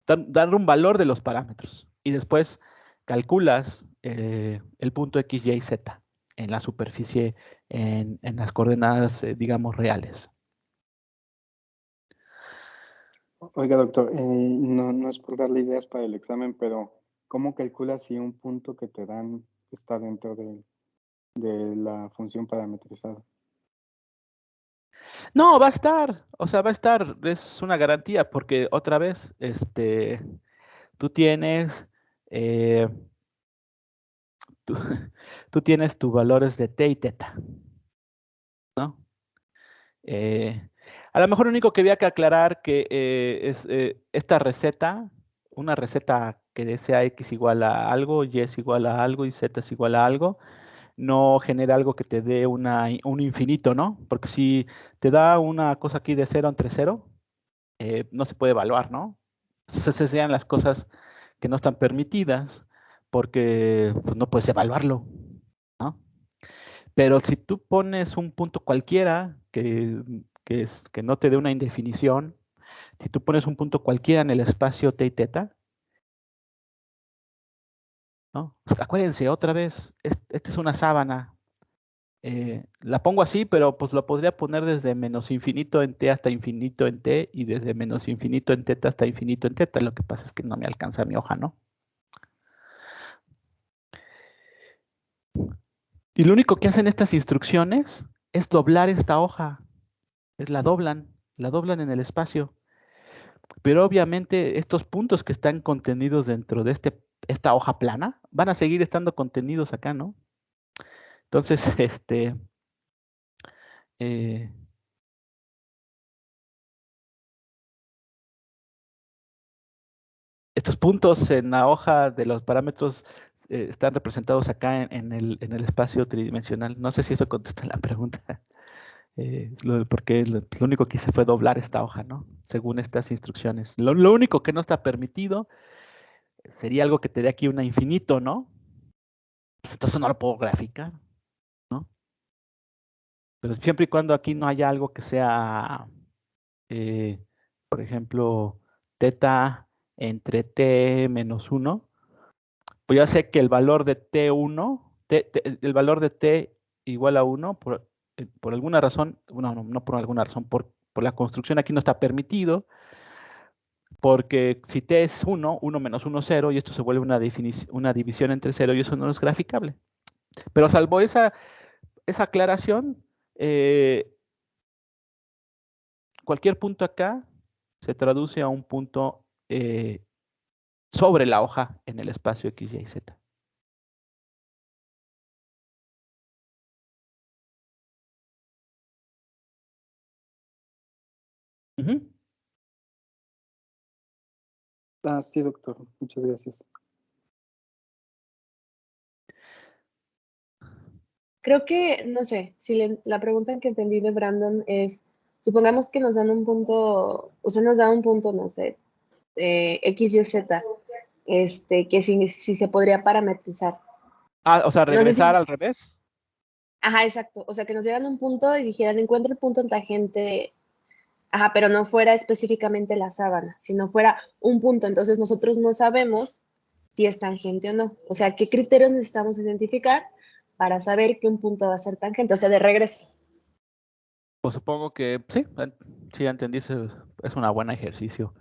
dar un valor de los parámetros y después calculas el punto X, Y, Z en la superficie en las coordenadas, digamos, reales. Oiga, doctor, no es por darle ideas para el examen, pero ¿cómo calculas si un punto que te dan está dentro de la función parametrizada? No, va a estar, o sea, va a estar, es una garantía, porque otra vez, tú tienes, eh, tú, tú tienes tus valores de t y teta, ¿no? A lo mejor lo único que había que aclarar que es esta receta, una receta que desea x igual a algo, y es igual a algo y z es igual a algo, no genera algo que te dé un infinito, ¿no? Porque si te da una cosa aquí de 0 entre 0, no se puede evaluar, ¿no? Esas serían las cosas que no están permitidas porque pues, no puedes evaluarlo, ¿no? Pero si tú pones un punto cualquiera que no te dé una indefinición, si tú pones un punto cualquiera en el espacio t y teta, ¿no? Pues, acuérdense, otra vez, esta es una sábana. La pongo así, pero pues lo podría poner desde menos infinito en t hasta infinito en t y desde menos infinito en teta hasta infinito en teta. Lo que pasa es que no me alcanza mi hoja, ¿no? Y lo único que hacen estas instrucciones es doblar esta hoja. La doblan en el espacio. Pero obviamente estos puntos que están contenidos dentro de esta hoja plana van a seguir estando contenidos acá, ¿no? Entonces, eh, estos puntos en la hoja de los parámetros están representados acá en el espacio tridimensional. No sé si eso contesta la pregunta. Porque lo único que hice fue doblar esta hoja, ¿no? Según estas instrucciones. Lo único que no está permitido sería algo que te dé aquí una infinito, ¿no? Pues entonces no lo puedo graficar, ¿no? Pero siempre y cuando aquí no haya algo que sea, por ejemplo, teta entre t menos 1, pues ya sé que el valor de t1, el valor de t igual a 1, por alguna razón, no por alguna razón, por la construcción aquí no está permitido, porque si t es 1, 1 menos 1, 0, y esto se vuelve una división entre 0 y eso no es graficable. Pero salvo esa aclaración, cualquier punto acá se traduce a un punto sobre la hoja en el espacio X, Y, Z. Uh-huh. Sí, doctor. Muchas gracias. Creo que, no sé, si la pregunta que entendí de Brandon es, supongamos que nos dan un punto, o sea, nos da un punto, no sé, X, Y, Z, que si se podría parametrizar. O sea, No sé regresar si, al revés. ajá, exacto, o sea, que nos dieran un punto y dijeran, encuentra el punto en tangente, ajá, pero no fuera específicamente la sábana, sino fuera un punto, entonces nosotros no sabemos si es tangente o no. O sea, ¿qué criterios necesitamos identificar para saber que un punto va a ser tangente? O sea, de regreso. Pues supongo que sí, sí, ya entendí, es un buen ejercicio.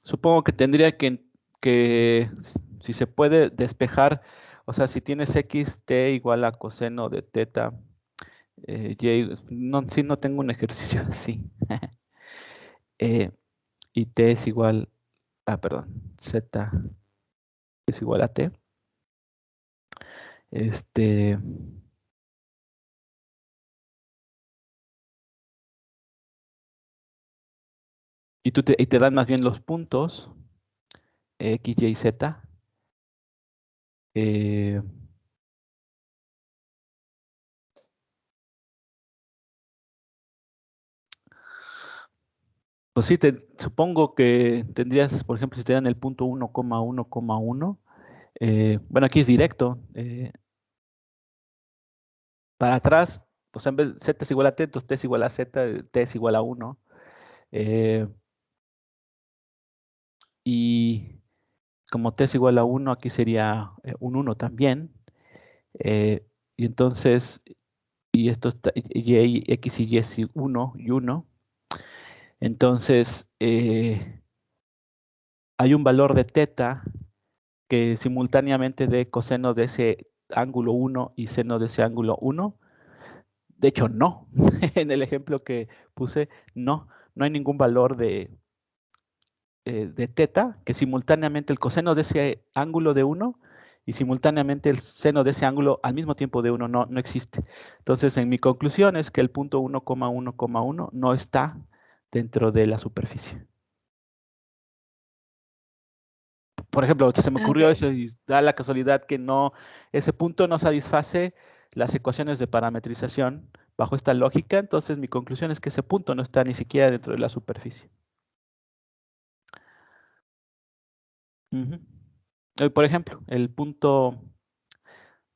Supongo que tendría que, si se puede despejar, o sea, si tienes x, t igual a coseno de teta, y, no, sí, no tengo un ejercicio así. Y t es igual perdón, z es igual a t. Y te dan más bien los puntos, x, y, z. Pues sí, supongo que tendrías, por ejemplo, si te dan el punto 1,1,1, bueno, aquí es directo. Para atrás, pues en vez de z es igual a t, entonces t es igual a z, t es igual a 1. Y como t es igual a 1, aquí sería un 1 también. Y entonces, y esto está, y x y y es 1 y 1. Entonces, hay un valor de teta que simultáneamente dé coseno de ese ángulo 1 y seno de ese ángulo 1. De hecho, no. En el ejemplo que puse, no hay ningún valor de teta que simultáneamente el coseno de ese ángulo de 1 y simultáneamente el seno de ese ángulo al mismo tiempo de 1 no existe. Entonces, en mi conclusión es que el punto 1,1,1 no está dentro de la superficie. Por ejemplo, se me ocurrió eso y da la casualidad que ese punto no satisface las ecuaciones de parametrización bajo esta lógica, entonces mi conclusión es que ese punto no está ni siquiera dentro de la superficie. Por ejemplo, el punto,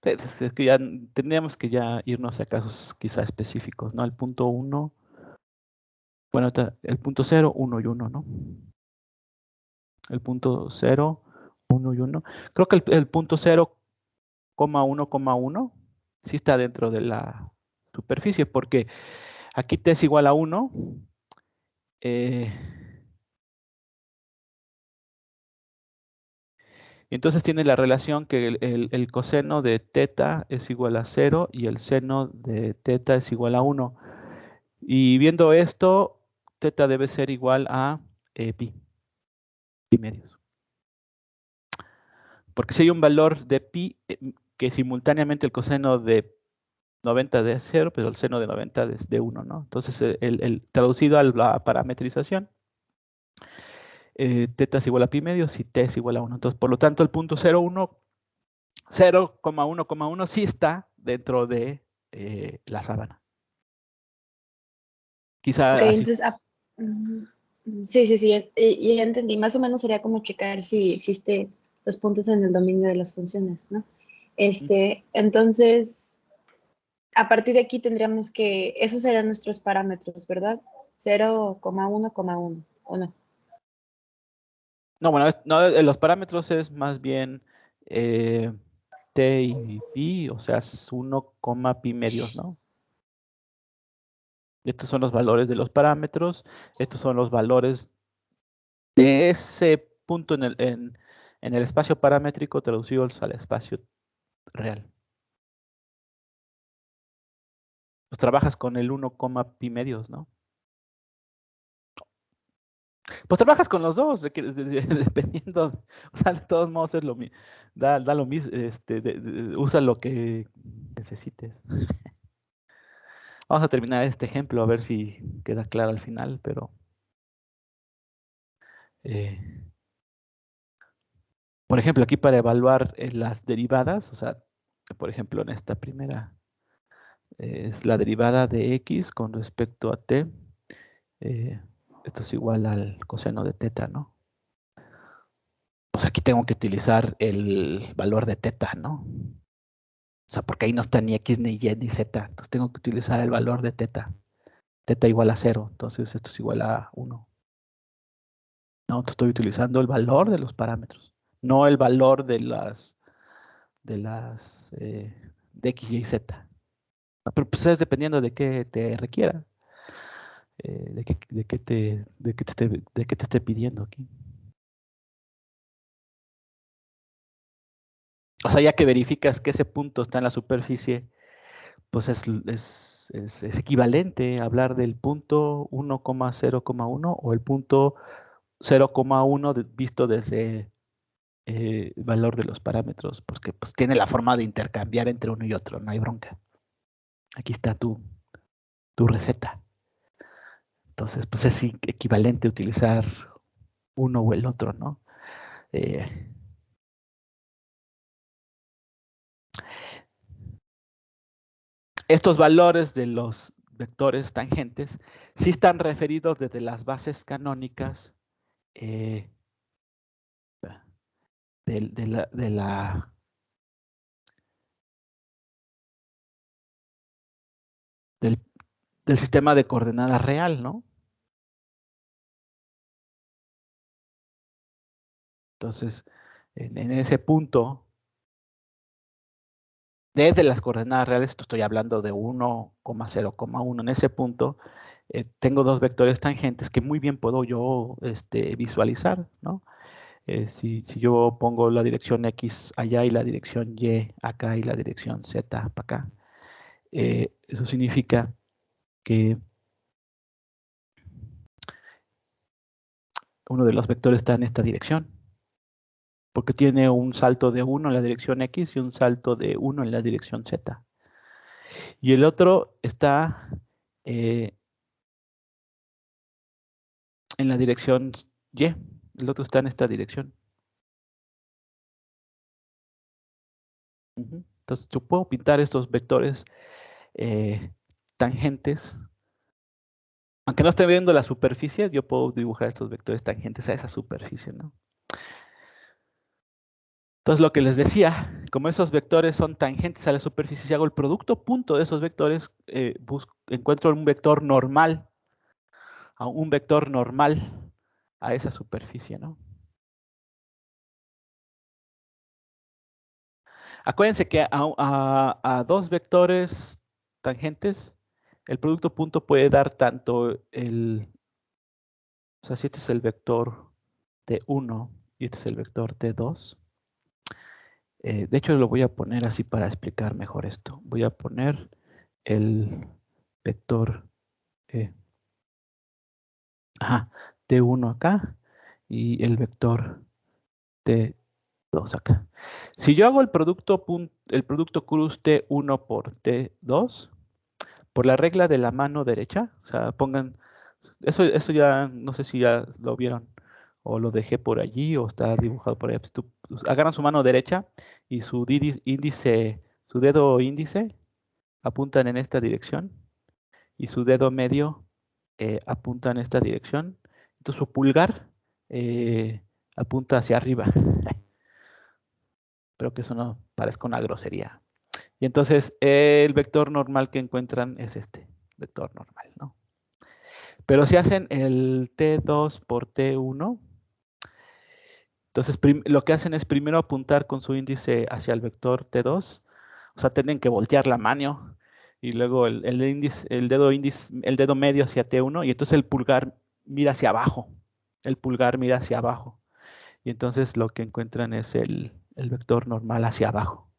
es que ya tendríamos que ya irnos a casos quizá específicos, ¿no? El punto 1, bueno, el punto 0, 1 y 1, ¿no? El punto 0, 1 y 1. Creo que el punto 0,1,1 sí está dentro de la superficie, porque aquí t es igual a 1. Entonces tiene la relación que el coseno de teta es igual a 0 y el seno de teta es igual a 1. Y viendo esto, teta debe ser igual a pi medios. Porque si hay un valor de pi que simultáneamente el coseno de 90 de 0, pero el seno de 90 es de 1, ¿no? Entonces, el traducido a la parametrización, teta es igual a pi medios y t es igual a 1. Entonces, por lo tanto, el punto 0,1,1 sí está dentro de la sábana. Quizá Ok, así. entonces, sí, ya entendí. Más o menos sería como checar si existe los puntos en el dominio de las funciones, ¿no? Entonces, a partir de aquí tendríamos que, esos serán nuestros parámetros, ¿verdad? 0,1,1, ¿o no? No, bueno, no, los parámetros es más bien t y pi, o sea, es 1, pi medios, ¿no? Estos son los valores de los parámetros, estos son los valores de ese punto en el espacio paramétrico traducidos al espacio real. Pues trabajas con el 1, pi medios, ¿no? Pues trabajas con los dos, dependiendo, o sea, de todos modos es lo mismo, da lo mismo, usa lo que necesites. Vamos a terminar este ejemplo a ver si queda claro al final, pero por ejemplo, aquí para evaluar las derivadas, o sea, por ejemplo, en esta primera es la derivada de x con respecto a t. Esto es igual al coseno de teta, ¿no? Pues aquí tengo que utilizar el valor de teta, ¿no? O sea, porque ahí no está ni x, ni y, ni z. Entonces tengo que utilizar el valor de teta. Teta igual a 0. Entonces esto es igual a 1. No, estoy utilizando el valor de los parámetros, no el valor de de x, y, z. Pero pues es dependiendo de qué te requiera, de qué te esté pidiendo aquí. O sea, ya que verificas que ese punto está en la superficie, pues es equivalente a hablar del punto 1,0,1 o el punto 0,1 visto desde el valor de los parámetros, porque pues tiene la forma de intercambiar entre uno y otro, no hay bronca. Aquí está tu receta. Entonces, pues es equivalente utilizar uno o el otro, ¿no? Estos valores de los vectores tangentes sí están referidos desde las bases canónicas del sistema de coordenadas real, ¿no? Entonces, en ese punto, desde las coordenadas reales, estoy hablando de 1,0,1, en ese punto tengo dos vectores tangentes que muy bien puedo yo visualizar, ¿no? Si yo pongo la dirección X allá y la dirección Y acá y la dirección Z para acá, eso significa que uno de los vectores está en esta dirección, porque tiene un salto de 1 en la dirección X y un salto de 1 en la dirección Z. Y el otro está en la dirección Y, el otro está en esta dirección. Entonces yo puedo pintar estos vectores tangentes. Aunque no esté viendo la superficie, yo puedo dibujar estos vectores tangentes a esa superficie, ¿no? Entonces, lo que les decía, como esos vectores son tangentes a la superficie, si hago el producto punto de esos vectores, encuentro un vector normal a esa superficie, ¿no? Acuérdense que a dos vectores tangentes, el producto punto puede dar tanto o sea, si este es el vector T1 y este es el vector T2. De hecho, lo voy a poner así para explicar mejor esto. Voy a poner el vector T1 acá y el vector T2 acá. Si yo hago el producto punto, el producto cruz T1 por T2 por la regla de la mano derecha. O sea, pongan, eso ya, no sé si ya lo vieron o lo dejé por allí o está dibujado por ahí. Pues, agarran su mano derecha y su índice, su dedo índice apuntan en esta dirección y su dedo medio apunta en esta dirección. Entonces su pulgar apunta hacia arriba. Espero que eso no parezca una grosería. Y entonces el vector normal que encuentran es este, vector normal, ¿no? Pero si hacen el T2 por T1, entonces lo que hacen es primero apuntar con su índice hacia el vector T2, o sea, tienen que voltear la mano y luego el dedo medio hacia T1 y entonces el pulgar mira hacia abajo. El pulgar mira hacia abajo. Y entonces lo que encuentran es el vector normal hacia abajo.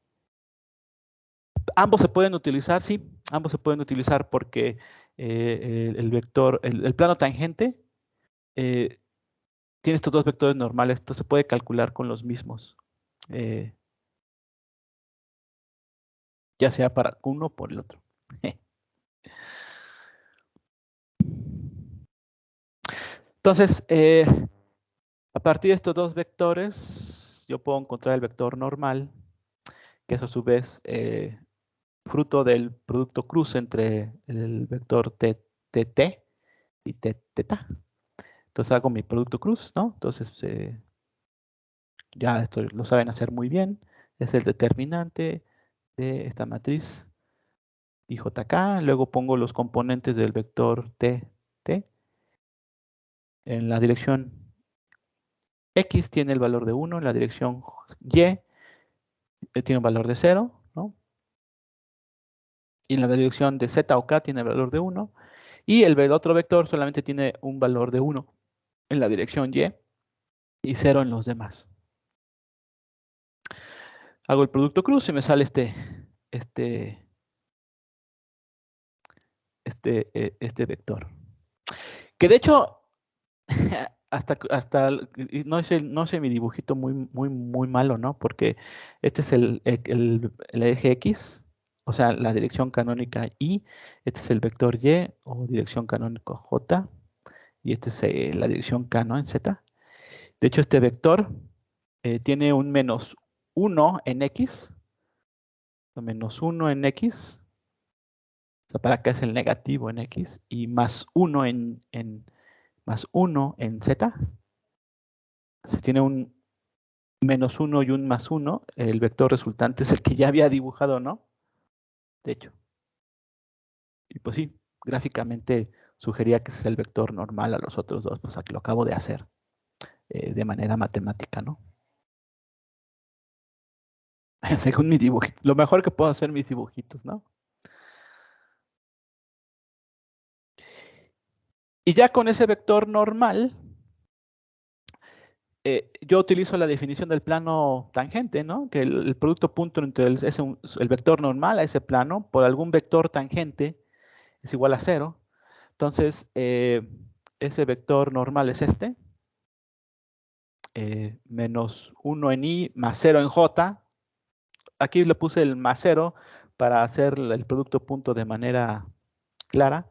Ambos se pueden utilizar, sí, ambos se pueden utilizar porque el vector, el plano tangente tiene estos dos vectores normales, entonces se puede calcular con los mismos. Ya sea para uno o por el otro. Entonces, a partir de estos dos vectores, yo puedo encontrar el vector normal, que es a su vez fruto del producto cruz entre el vector TT y teta. Entonces hago mi producto cruz, ¿no? Entonces, ya esto lo saben hacer muy bien. Es el determinante de esta matriz IJK. Luego pongo los componentes del vector TT. En la dirección X tiene el valor de 1, en la dirección Y tiene un valor de 0, ¿no? Y en la dirección de Z o K tiene el valor de 1. Y el otro vector solamente tiene un valor de 1 en la dirección y 0 en los demás. Hago el producto cruz y me sale este vector. Que de hecho, hasta no sé mi dibujito muy malo, ¿no? Porque este es el eje X, o sea, la dirección canónica Y, este es el vector Y o dirección canónica J, y este es la dirección K, ¿no? En Z. De hecho, este vector tiene un menos 1 en X, menos 1 en X, o sea, para acá es el negativo en X, y más 1 más 1 en Z. Si tiene un menos 1 y un más 1, el vector resultante es el que ya había dibujado, ¿no? De hecho. Y pues sí, gráficamente sugería que ese es el vector normal a los otros dos, pues aquí lo acabo de hacer de manera matemática, ¿no? Según mi dibujito, lo mejor que puedo hacer mis dibujitos, ¿no? Y ya con ese vector normal, yo utilizo la definición del plano tangente, ¿no? Que el producto punto entre el vector normal a ese plano por algún vector tangente es igual a 0. Entonces, ese vector normal es este. Menos 1 en I más 0 en J. Aquí le puse el más 0 para hacer el producto punto de manera clara.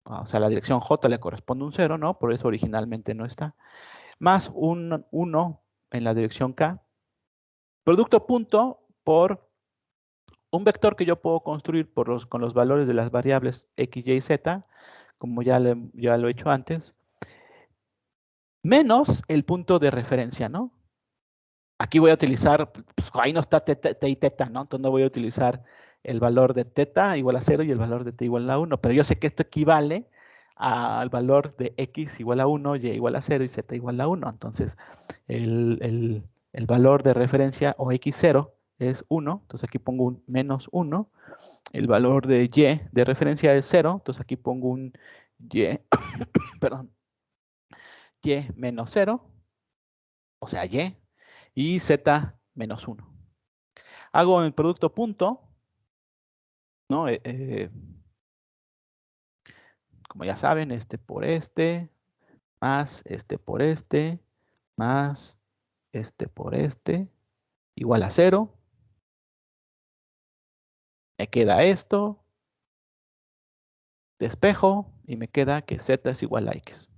O sea, la dirección J le corresponde un 0, ¿no? Por eso originalmente no está. Más un 1 en la dirección K. Producto punto por un vector que yo puedo construir con los valores de las variables X, Y y Z, como ya lo he hecho antes, menos el punto de referencia, ¿no? Aquí voy a utilizar, pues, ahí no está t y teta, ¿no? Entonces no voy a utilizar el valor de teta igual a 0 y el valor de t igual a 1, pero yo sé que esto equivale al valor de x igual a 1, y igual a 0 y z igual a 1. Entonces, el valor de referencia o x0 es 1, entonces aquí pongo un menos 1. El valor de y de referencia es 0, entonces aquí pongo un y, perdón, y menos 0, o sea, y z menos 1. Hago el producto punto, ¿no? Como ya saben, este por este, más este por este, más este por este, igual a 0. Me queda esto, despejo, y me queda que z es igual a x.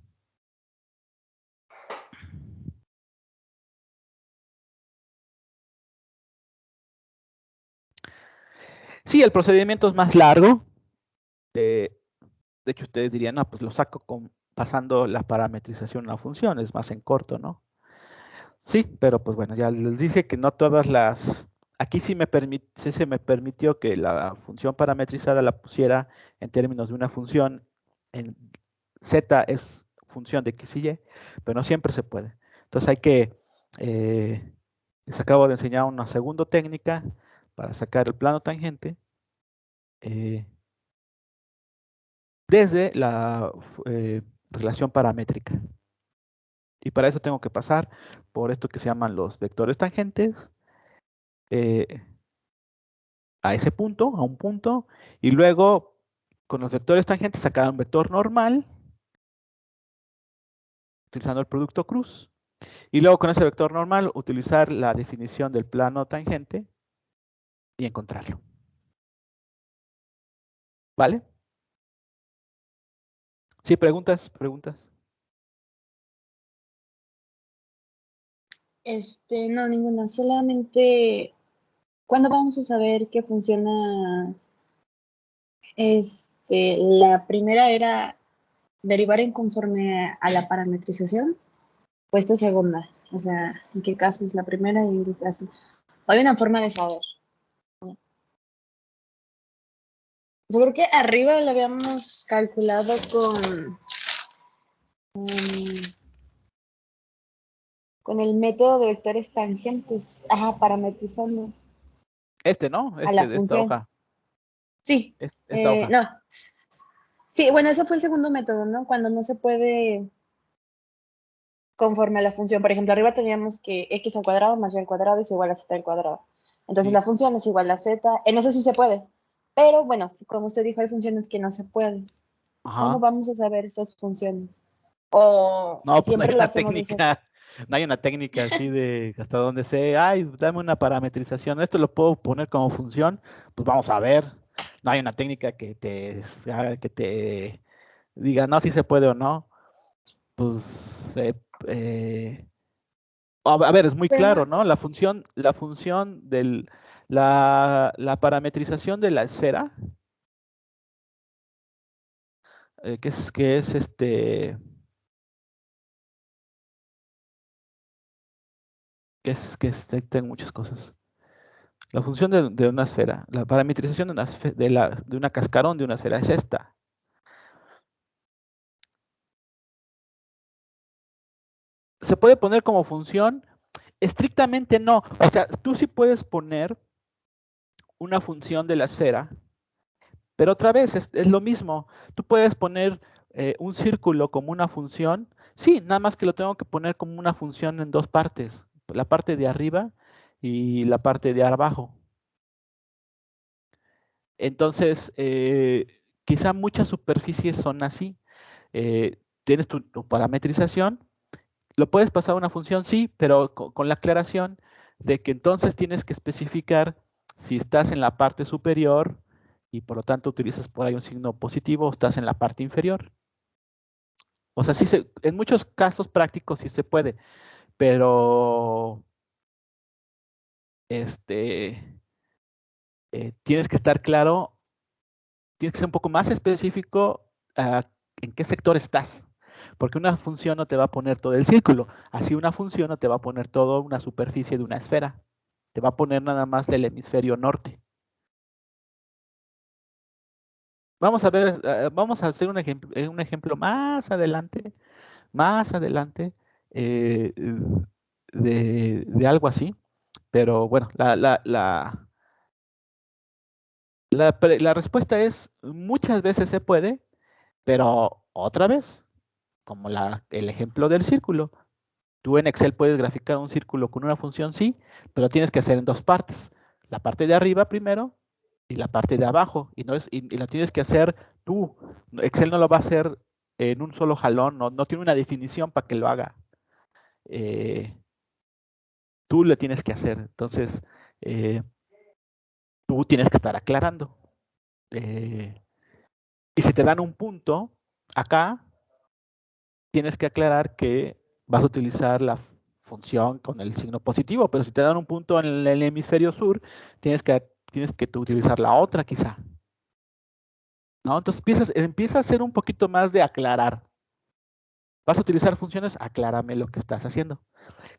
Sí, el procedimiento es más largo. De hecho, ustedes dirían, no, pues lo saco pasando la parametrización a una función, es más en corto, ¿no? Sí, pero pues bueno, ya les dije que no todas las... Aquí sí se me permitió que la función parametrizada la pusiera en términos de una función. En z es función de x y y, pero no siempre se puede. Entonces hay que... les acabo de enseñar una segunda técnica para sacar el plano tangente. Desde la relación paramétrica. Y para eso tengo que pasar por esto que se llaman los vectores tangentes, a ese punto, a un punto, y luego con los vectores tangentes sacar un vector normal, utilizando el producto cruz, y luego con ese vector normal utilizar la definición del plano tangente y encontrarlo. ¿Vale? Sí, preguntas. No, ninguna, solamente, ¿cuándo vamos a saber que funciona? La primera era derivar en conforme a la parametrización, o esta segunda, o sea, ¿en qué caso es la primera y en qué caso? Hay una forma de saber. Yo creo que arriba lo habíamos calculado con el método de vectores tangentes, parametrizando ¿No? a la De esta función. hoja. Sí, Esta hoja. no. Sí, bueno, ese fue el segundo método, ¿no? Cuando no se puede conforme a la función. Por ejemplo, arriba teníamos que x al cuadrado más y al cuadrado es igual a z al cuadrado. Entonces Sí. la función es igual a z. En eso sí se puede. Pero bueno, como usted dijo, hay funciones que no se pueden. ¿Cómo Ajá. vamos a saber esas funciones? O No, pues no hay siempre lo una hacemos de eso. técnica, no hay una técnica así de hasta donde sé, ay, dame una parametrización, esto lo puedo poner como función, pues vamos a ver. No hay una técnica que haga que te diga, no, si se puede o no. Pues, a ver, es muy Pero claro, no, ¿no? La función la parametrización de la esfera, que es tengo muchas cosas. La función de una esfera, la parametrización de una cascarón de una esfera es esta. ¿Se puede poner como función? Estrictamente no. O sea, tú sí puedes poner una función de la esfera, pero otra vez es lo mismo. Tú puedes poner un círculo como una función. Sí, nada más que lo tengo que poner como una función en dos partes. La parte de arriba y la parte de abajo. Entonces, quizá muchas superficies son así. Tienes tu parametrización, lo puedes pasar a una función, sí, pero con la aclaración de que entonces tienes que especificar si estás en la parte superior y por lo tanto utilizas por ahí un signo positivo o estás en la parte inferior. O sea, sí en muchos casos prácticos sí se puede, pero tienes que estar claro, tienes que ser un poco más específico en qué sector estás. Porque una función no te va a poner todo el círculo. Así una función no te va a poner toda una superficie de una esfera. Te va a poner nada más del hemisferio norte. Vamos a ver, vamos a hacer un ejemplo más adelante, eh, de algo así. Pero bueno, la respuesta es muchas veces se puede, pero otra vez, como el ejemplo del círculo. Tú en Excel puedes graficar un círculo con una función sí, pero tienes que hacer en dos partes. La parte de arriba primero y la parte de abajo. Y la tienes que hacer tú. Excel no lo va a hacer en un solo jalón, no tiene una definición para que lo haga. Tú lo tienes que hacer. Entonces, tú tienes que estar aclarando. y si te dan un punto, acá tienes que aclarar que vas a utilizar la función con el signo positivo, pero si te dan un punto en el hemisferio sur, tienes que utilizar la otra quizá. ¿No? Entonces empieza a hacer un poquito más de aclarar. ¿Vas a utilizar funciones? Aclárame lo que estás haciendo.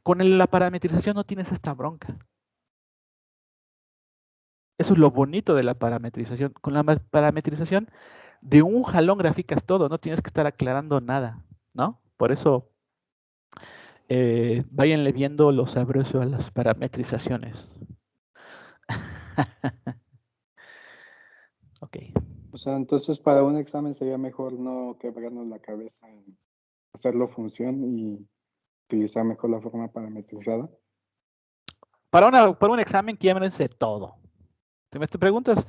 Con la parametrización no tienes esta bronca. Eso es lo bonito de la parametrización. Con la parametrización, de un jalón graficas todo, no tienes que estar aclarando nada, ¿no? Por eso, váyanle viendo lo sabroso a las parametrizaciones. Ok. O sea, entonces para un examen sería mejor no quebrarnos la cabeza en hacerlo función y utilizar mejor la forma parametrizada. Para un examen, quiémbrense todo. Si me te preguntas,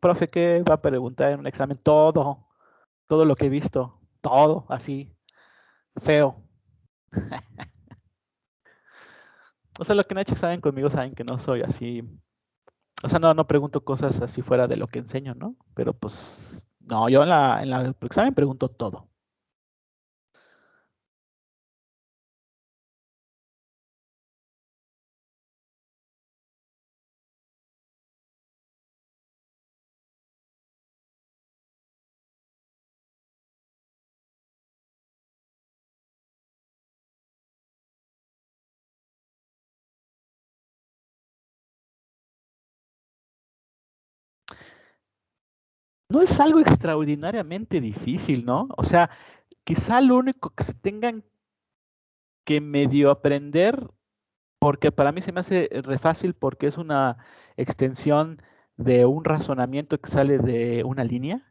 profe, ¿qué va a preguntar en un examen? Todo lo que he visto, todo así, feo. O sea, los que han hecho examen conmigo saben que no soy así. O sea, no pregunto cosas así fuera de lo que enseño, ¿no? Pero pues, no, yo en la examen pregunto todo. No es algo extraordinariamente difícil, ¿no? O sea, quizá lo único que se tengan que medio aprender, porque para mí se me hace re fácil porque es una extensión de un razonamiento que sale de una línea.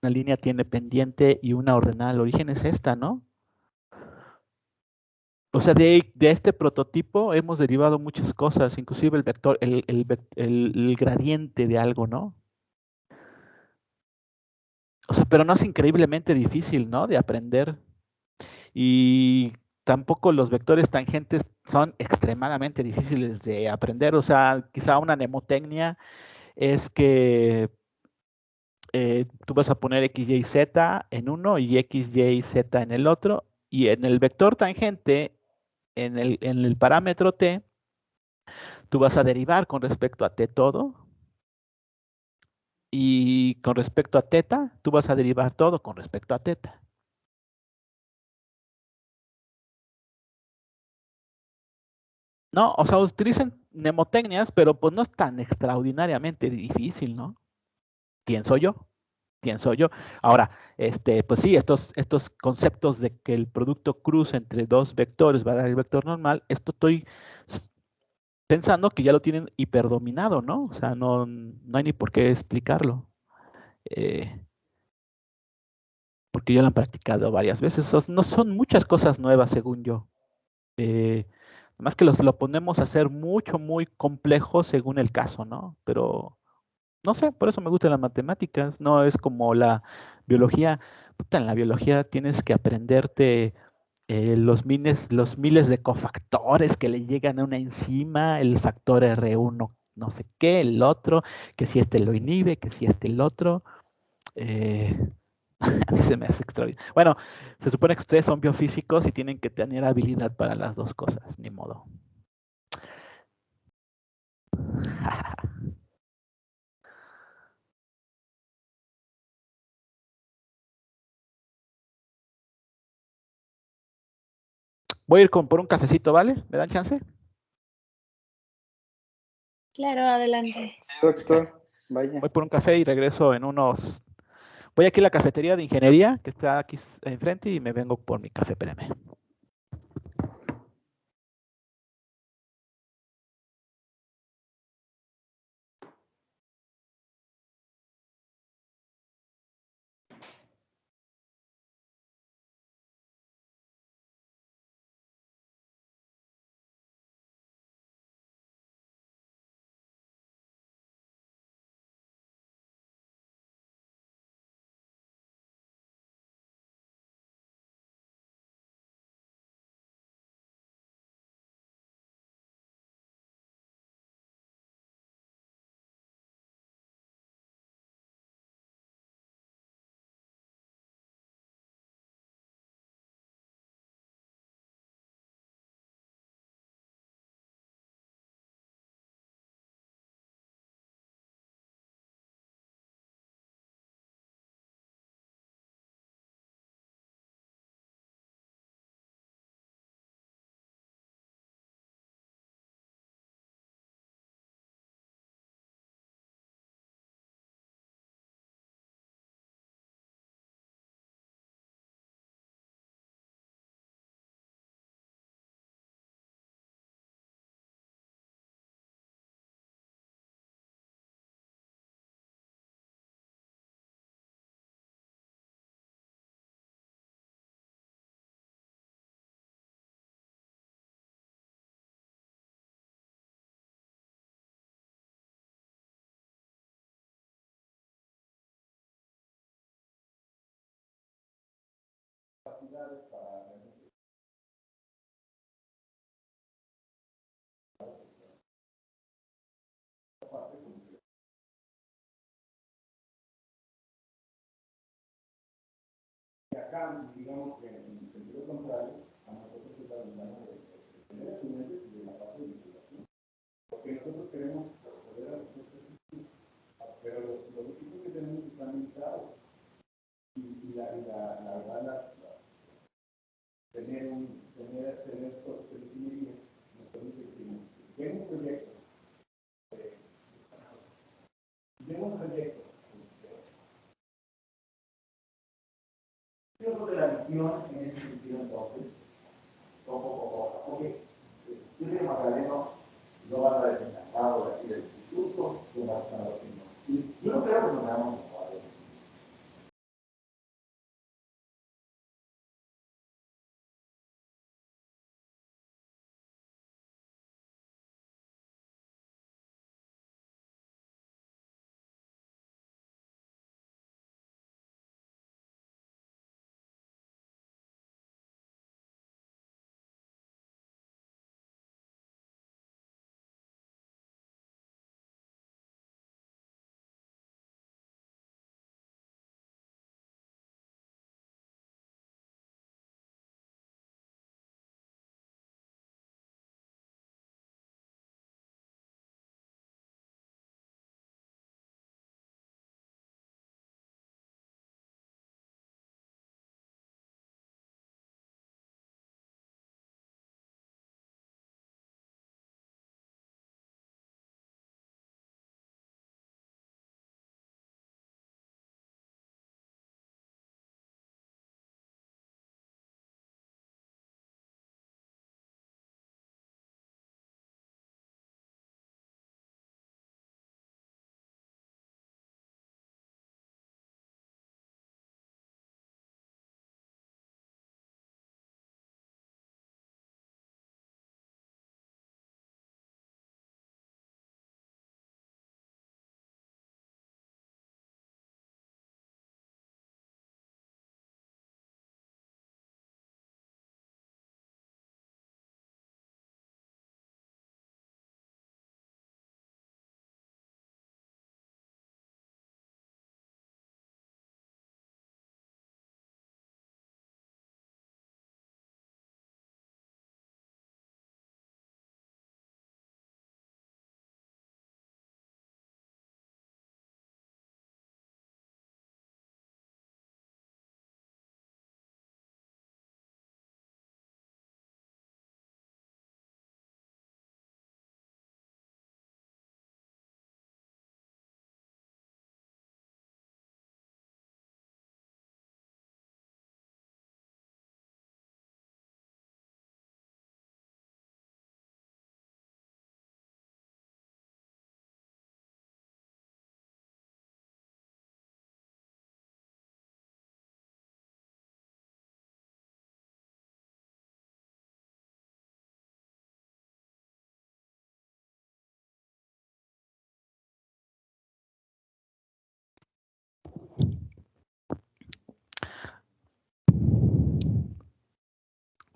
Una línea tiene pendiente y una ordenada al origen es esta, ¿no? O sea, de este prototipo hemos derivado muchas cosas, inclusive el vector, el gradiente de algo, ¿no? O sea, pero no es increíblemente difícil, ¿no? De aprender. Y tampoco los vectores tangentes son extremadamente difíciles de aprender. O sea, quizá una mnemotecnia es que tú vas a poner x, y, z en uno y x, y, z en el otro. Y en el vector tangente, en el parámetro t, tú vas a derivar con respecto a t todo. Y con respecto a teta, tú vas a derivar todo con respecto a teta. No, o sea, utilizan mnemotecnias, pero pues no es tan extraordinariamente difícil, ¿no? Pienso yo, pienso yo. Ahora, pues sí, estos conceptos de que el producto cruza entre dos vectores va a dar el vector normal, esto estoy pensando que ya lo tienen hiperdominado, ¿no? O sea, no hay ni por qué explicarlo. Porque ya lo han practicado varias veces. No son muchas cosas nuevas, según yo. Más que lo ponemos a hacer muy complejo según el caso, ¿no? Pero no sé, por eso me gustan las matemáticas. No es como la biología. Puta, en la biología tienes que aprenderte los miles de cofactores que le llegan a una enzima, el factor R1, no sé qué, el otro, que si este lo inhibe, que si este el otro. A mí se me hace extraordinario. Bueno, se supone que ustedes son biofísicos y tienen que tener habilidad para las dos cosas, ni modo. Voy a ir por un cafecito, ¿vale? ¿Me dan chance? Claro, adelante. Sí, doctor, vaya. Voy por un café y regreso en unos... Voy aquí a la cafetería de ingeniería que está aquí enfrente y me vengo por mi café, espérame.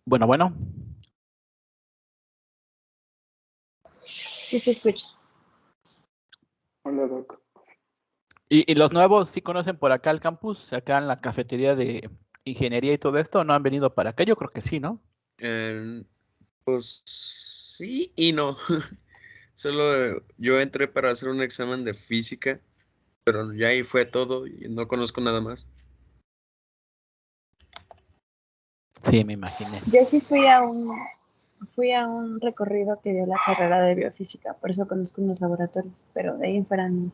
Bueno, bueno. Sí se escucha. Hola, Doc. ¿Y los nuevos sí conocen por acá el campus? Acá en la cafetería de ingeniería y todo esto, ¿no han venido para acá? Yo creo que sí, ¿no? Pues sí y no. Solo yo entré para hacer un examen de física, pero ya ahí fue todo y no conozco nada más. Sí, me imaginé. Yo sí fui a un recorrido que dio la carrera de biofísica, por eso conozco unos laboratorios, pero de ahí en fuera no.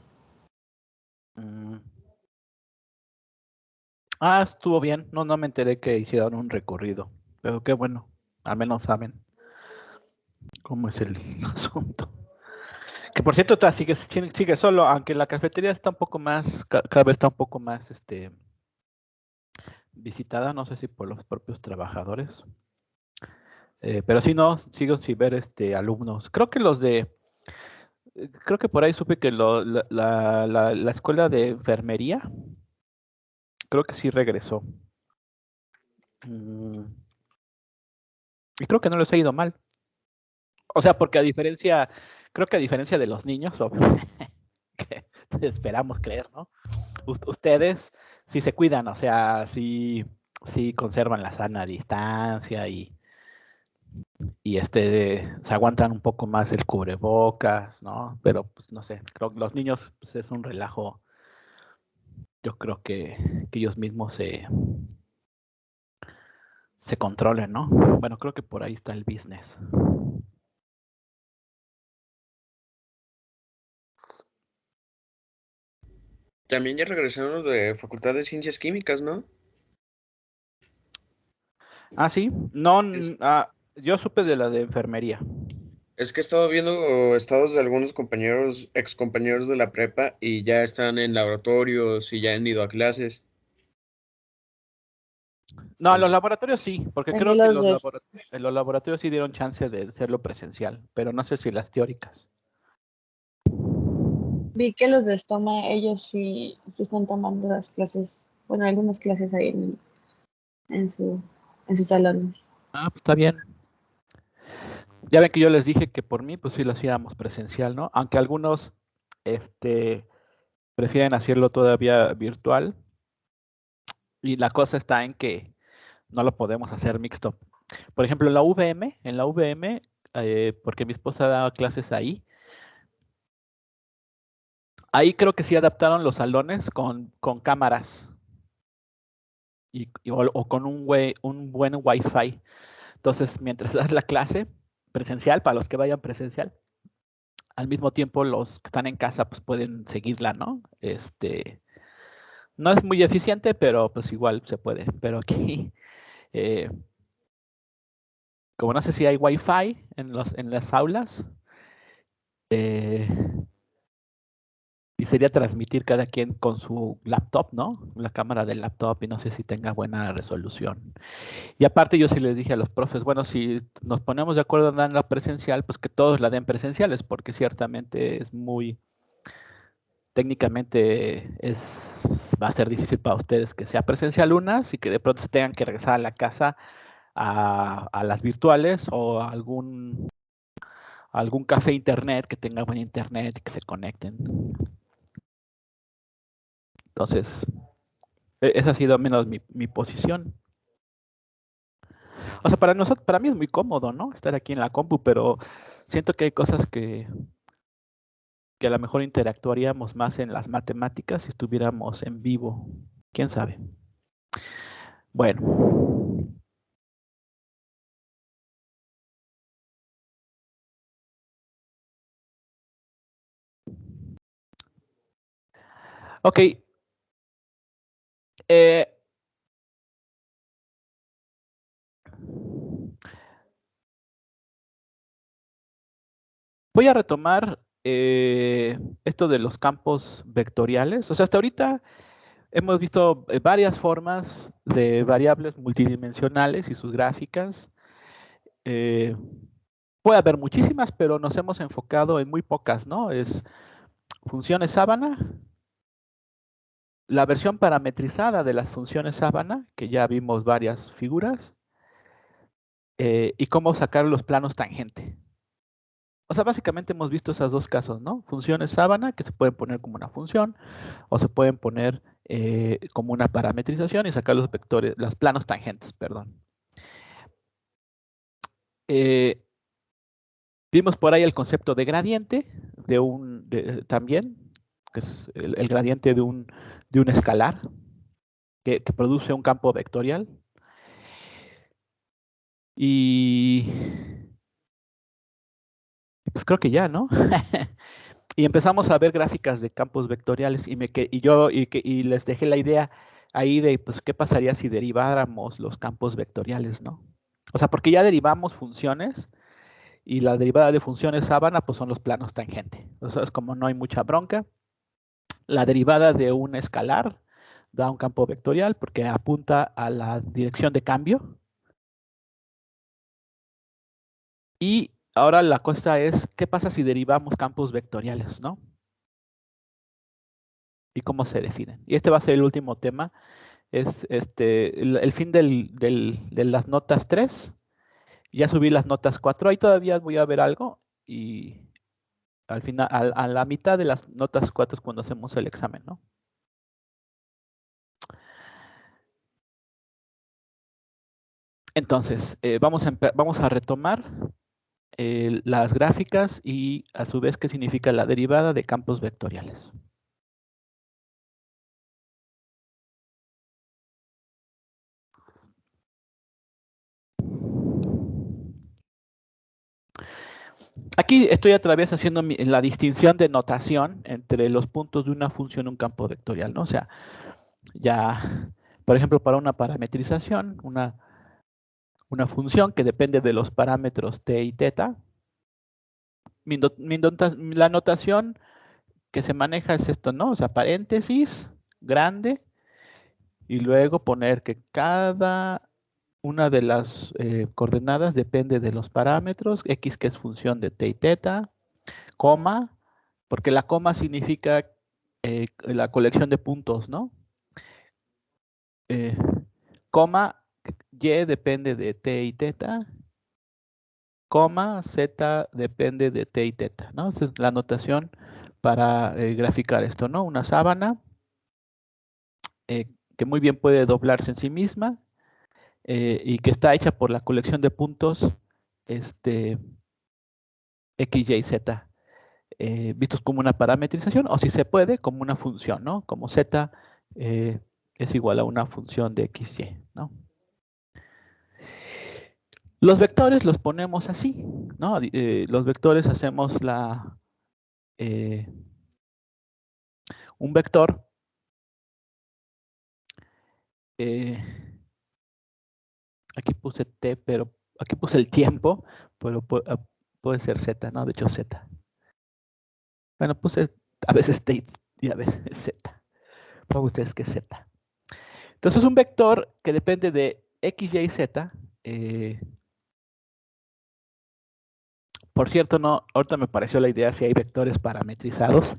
Ah, estuvo bien. No me enteré que hicieron un recorrido, pero qué bueno. Al menos saben cómo es el asunto. Que por cierto, sigue solo, aunque la cafetería está un poco más, cada vez está un poco más visitada, no sé si por los propios trabajadores. Pero sí, no, sigo sin ver alumnos. Creo que creo que por ahí supe que la escuela de enfermería, creo que sí regresó. Y creo que no les ha ido mal. O sea, porque creo que a diferencia de los niños, que esperamos creer, ¿no? Ustedes sí se cuidan, o sea, sí conservan la sana distancia y se aguantan un poco más el cubrebocas, ¿no? Pero pues no sé, creo que los niños pues, es un relajo. Yo creo que ellos mismos se controlen, ¿no? Bueno, creo que por ahí está el business. También ya regresaron los de Facultad de Ciencias Químicas, ¿no? Ah, sí. No, Es- yo supe de la de enfermería. Es que he estado viendo estados de algunos compañeros, ex compañeros de la prepa y ya están en laboratorios y ya han ido a clases. No, en los Entonces, laboratorios sí, porque Aquí creo que los dos. en los laboratorios sí dieron chance de hacerlo presencial, pero no sé si las teóricas. Vi que los de Estoma, ellos sí están tomando las clases, bueno, algunas clases ahí en su, en sus salones. Ah, pues está bien. Ya ven que yo les dije que por mí, pues sí lo hacíamos presencial, ¿no? Aunque algunos, prefieren hacerlo todavía virtual. Y la cosa está en que no lo podemos hacer mixto. Por ejemplo, en la VM, porque mi esposa daba clases ahí creo que sí adaptaron los salones con cámaras o con un buen Wi-Fi. Entonces, mientras das la clase presencial, para los que vayan presencial, al mismo tiempo los que están en casa pues pueden seguirla, ¿no? No es muy eficiente, pero pues igual se puede. Pero aquí, eh, como no sé si hay Wi-Fi en las aulas, eh, y sería transmitir cada quien con su laptop, ¿no? La cámara del laptop y no sé si tenga buena resolución. Y aparte yo sí les dije a los profes, bueno, si nos ponemos de acuerdo en dar la presencial, pues que todos la den presenciales, porque ciertamente es técnicamente va a ser difícil para ustedes que sea presencial unas y que de pronto se tengan que regresar a la casa a las virtuales o a algún café internet que tenga buen internet y que se conecten. Entonces, esa ha sido menos mi posición. O sea, para mí es muy cómodo, ¿no? Estar aquí en la compu, pero siento que hay cosas que a lo mejor interactuaríamos más en las matemáticas si estuviéramos en vivo. ¿Quién sabe? Bueno. Ok. Eh, voy a retomar esto de los campos vectoriales. O sea, hasta ahorita hemos visto varias formas de variables multidimensionales y sus gráficas. Puede haber muchísimas, pero nos hemos enfocado en muy pocas, ¿no? Es funciones sábana, la versión parametrizada de las funciones sábana, que ya vimos varias figuras, y cómo sacar los planos tangente. O sea, básicamente hemos visto esos dos casos, ¿no? Funciones sábana, que se pueden poner como una función, o se pueden poner como una parametrización y sacar los vectores, los planos tangentes, perdón. Vimos por ahí el concepto de gradiente, también, que es el gradiente de un escalar, que produce un campo vectorial. Y pues creo que ya, ¿no? Y empezamos a ver gráficas de campos vectoriales y les dejé la idea ahí de, pues, ¿qué pasaría si deriváramos los campos vectoriales, ¿no? O sea, porque ya derivamos funciones y la derivada de funciones sábana, pues son los planos tangente. O sea, es como no hay mucha bronca. La derivada de un escalar da un campo vectorial porque apunta a la dirección de cambio. Y ahora la cosa es, ¿qué pasa si derivamos campos vectoriales, no? ¿Y cómo se definen? Y este va a ser el último tema es el fin de las notas 3. Ya subí las notas 4. Ahí todavía voy a ver algo y al final, a la mitad de las notas 4 es cuando hacemos el examen, ¿no? Entonces, vamos a retomar las gráficas y a su vez qué significa la derivada de campos vectoriales. Aquí estoy otra vez haciendo la distinción de notación entre los puntos de una función y un campo vectorial, ¿no? O sea, ya, por ejemplo, para una parametrización, una función que depende de los parámetros t y θ, la notación que se maneja es esto, ¿no? O sea, paréntesis, grande, y luego poner que cada una de las coordenadas depende de los parámetros, x que es función de t y θ, coma, porque la coma significa la colección de puntos, ¿no? Coma, y depende de t y θ, coma, z depende de t y θ, ¿no? Esa es la notación para graficar esto, ¿no? Una sábana que muy bien puede doblarse en sí misma y que está hecha por la colección de puntos x, y, z, vistos como una parametrización, o si se puede, como una función, ¿no? Como z es igual a una función de x, y, ¿no? Los vectores los ponemos así, ¿no? Los vectores hacemos un vector aquí puse t, pero aquí puse el tiempo, pero puede ser z, ¿no? De hecho z. Bueno, puse a veces t y a veces z. Pongan ustedes que es z. Entonces un vector que depende de x, y, z. Por cierto, no, ahorita me pareció la idea si hay vectores parametrizados.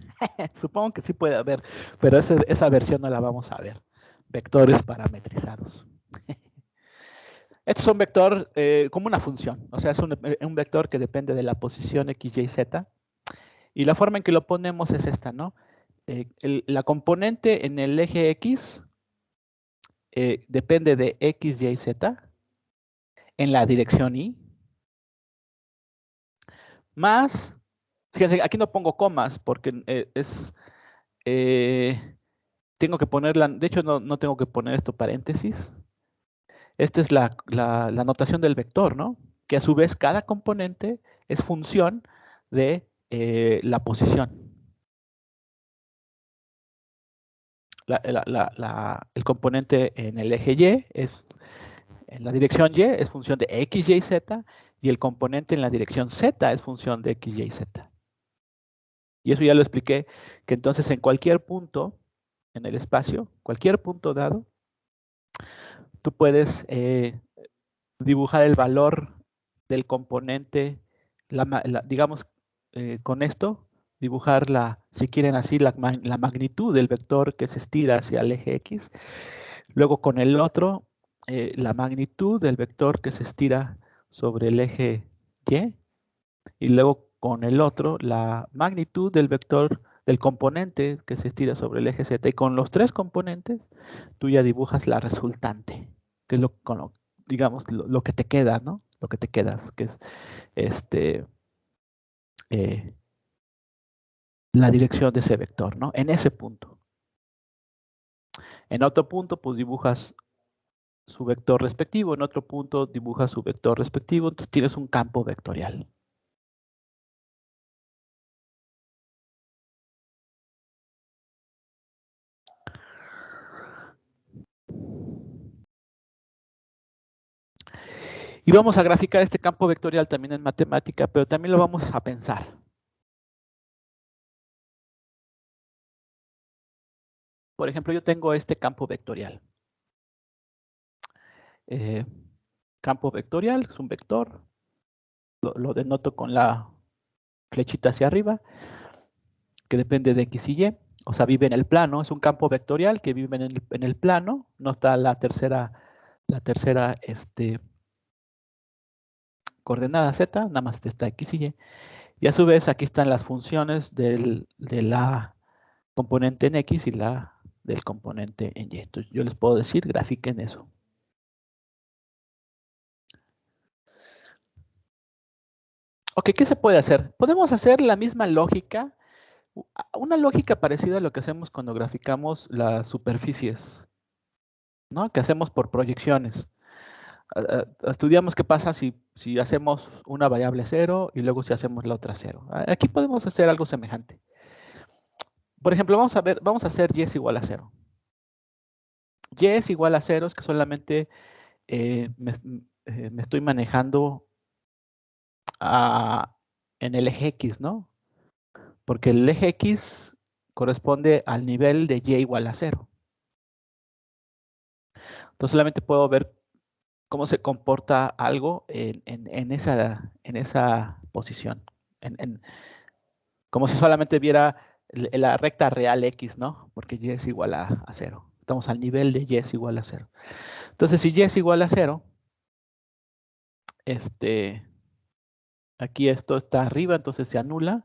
Supongo que sí puede haber, pero esa versión no la vamos a ver. Vectores parametrizados. Esto es un vector como una función, o sea, es un vector que depende de la posición x, y, z. Y la forma en que lo ponemos es esta, ¿no? La componente en el eje x depende de x, y, z en la dirección y. Más, fíjense, aquí no pongo comas porque tengo que ponerla, de hecho no tengo que poner esto paréntesis. Esta es la notación del vector, ¿no? Que a su vez cada componente es función de la posición. El componente en el eje y en la dirección y es función de x, y, z, y el componente en la dirección z es función de x, y, z. Y eso ya lo expliqué, que entonces en cualquier punto en el espacio, cualquier punto dado, tú puedes dibujar el valor del componente, digamos, con esto, dibujar si quieren así, la magnitud del vector que se estira hacia el eje X. Luego con el otro, la magnitud del vector que se estira sobre el eje Y. Y luego con el otro, la magnitud del vector del componente que se estira sobre el eje Z. Y con los tres componentes, tú ya dibujas la resultante, que es digamos, lo que te queda, ¿no? Lo que te quedas, que es la dirección de ese vector, ¿no? En ese punto. En otro punto, pues dibujas su vector respectivo, en otro punto dibujas su vector respectivo, entonces tienes un campo vectorial. Y vamos a graficar este campo vectorial también en matemática, pero también lo vamos a pensar. Por ejemplo, yo tengo este campo vectorial. Campo vectorial es un vector. Lo denoto con la flechita hacia arriba, que depende de x y y. O sea, vive en el plano, es un campo vectorial que vive en el plano, no está la tercera coordenada z, nada más está x y y. Y a su vez aquí están las funciones de la componente en x y la del componente en y. Entonces yo les puedo decir, grafiquen eso. Ok, ¿qué se puede hacer? Podemos hacer la misma lógica, una lógica parecida a lo que hacemos cuando graficamos las superficies, ¿no? Que hacemos por proyecciones. Estudiamos qué pasa si hacemos una variable 0 y luego si hacemos la otra 0. Aquí podemos hacer algo semejante. Por ejemplo, vamos a hacer y es igual a 0. Y es igual a 0 es que solamente me estoy manejando en el eje X, ¿no? Porque el eje X corresponde al nivel de y igual a 0. Entonces solamente puedo ver cómo se comporta algo en esa posición. Como si solamente viera la recta real X, ¿no? Porque y es igual a 0. Estamos al nivel de y es igual a 0. Entonces, si y es igual a 0, aquí esto está arriba, entonces se anula.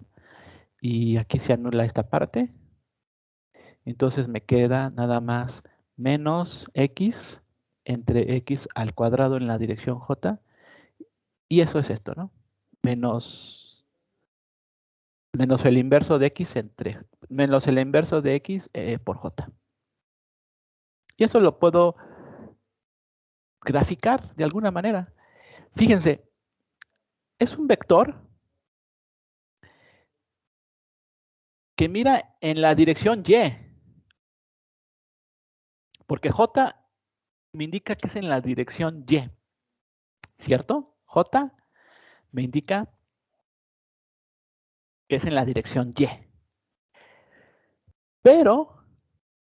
Y aquí se anula esta parte. Entonces me queda nada más menos x entre x al cuadrado en la dirección j. Y eso es esto, ¿no? Menos el inverso de x menos el inverso de x por j. Y eso lo puedo graficar de alguna manera. Fíjense, es un vector que mira en la dirección y, porque j me indica que es en la dirección y, ¿cierto? J me indica que es en la dirección y. Pero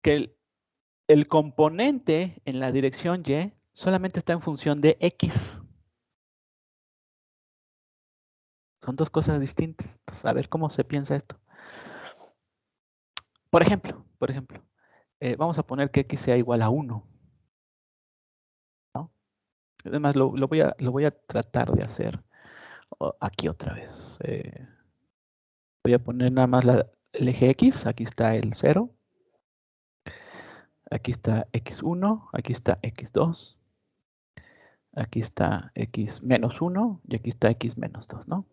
que el componente en la dirección y solamente está en función de x. Son dos cosas distintas. Entonces, a ver cómo se piensa esto. Por ejemplo, vamos a poner que x sea igual a 1. ¿No? Además, lo voy a tratar de hacer aquí otra vez. Voy a poner nada más el eje x. Aquí está el 0. Aquí está x1. Aquí está x2. Aquí está x menos 1 y aquí está x menos 2, ¿no?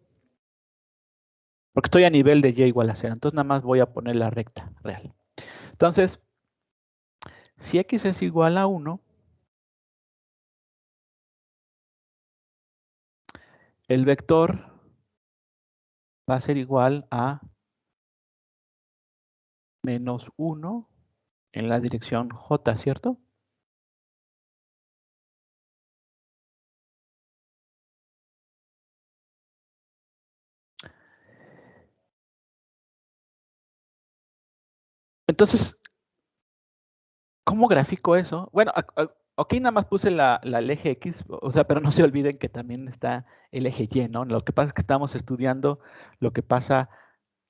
Porque estoy a nivel de y igual a 0. Entonces nada más voy a poner la recta real. Entonces, si x es igual a 1, el vector va a ser igual a menos 1 en la dirección j, ¿cierto? Entonces, ¿cómo grafico eso? Bueno, aquí nada más puse el eje X, o sea, pero no se olviden que también está el eje Y, ¿no? Lo que pasa es que estamos estudiando lo que pasa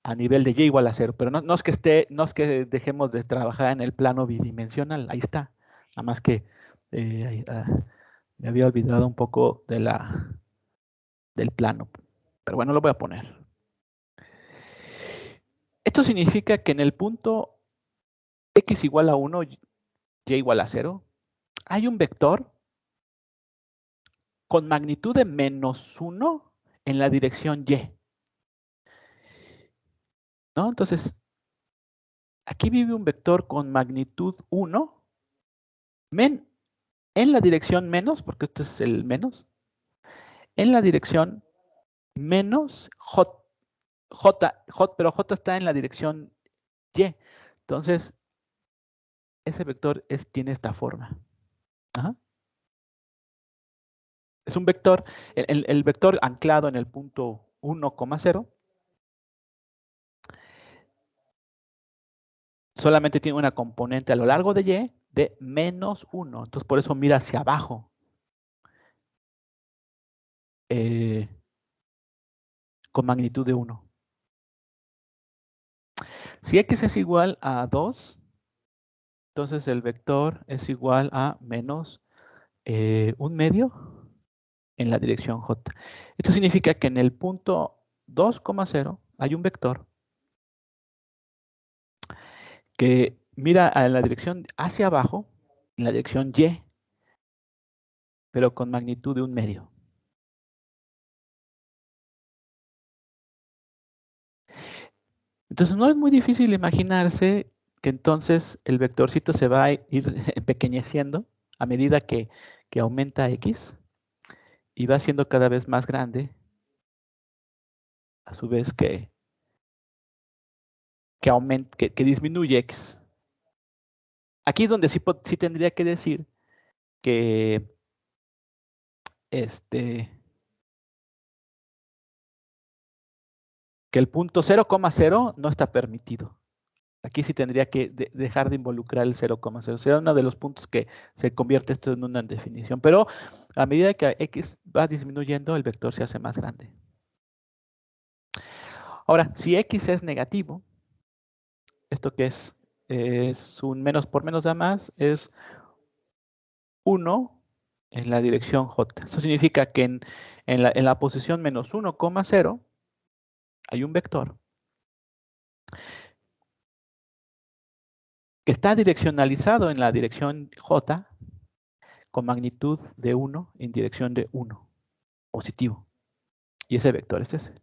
a nivel de y igual a 0, pero no es que dejemos de trabajar en el plano bidimensional, ahí está. Nada más que me había olvidado un poco del plano, pero bueno, lo voy a poner. Esto significa que en el punto x igual a 1, y igual a 0, hay un vector con magnitud de menos 1 en la dirección y. ¿No? Entonces, aquí vive un vector con magnitud 1 en la dirección menos, porque este es el menos, en la dirección menos pero j está en la dirección y. Entonces, ese vector tiene esta forma. Ajá. Es un vector, el vector anclado en el punto 1,0 solamente tiene una componente a lo largo de y de menos 1. Entonces, por eso mira hacia abajo. Con magnitud de 1. Si x es igual a 2, entonces el vector es igual a menos 1/2 en la dirección j. Esto significa que en el punto 2,0 hay un vector que mira a la dirección hacia abajo, en la dirección y, pero con magnitud de 1/2. Entonces no es muy difícil imaginarse que entonces el vectorcito se va a ir empequeñeciendo a medida que aumenta x y va siendo cada vez más grande, a su vez que disminuye x. Aquí es donde sí tendría que decir que el punto 0,0 no está permitido. Aquí sí tendría que dejar de involucrar el 0,0. Será uno de los puntos que se convierte esto en una definición. Pero a medida que x va disminuyendo, el vector se hace más grande. Ahora, si x es negativo, ¿esto qué es? Es un menos por menos da más, es 1 en la dirección j. Eso significa que en la posición menos 1,0 hay un vector que está direccionalizado en la dirección j con magnitud de 1 en dirección de 1, positivo. Y ese vector es ese.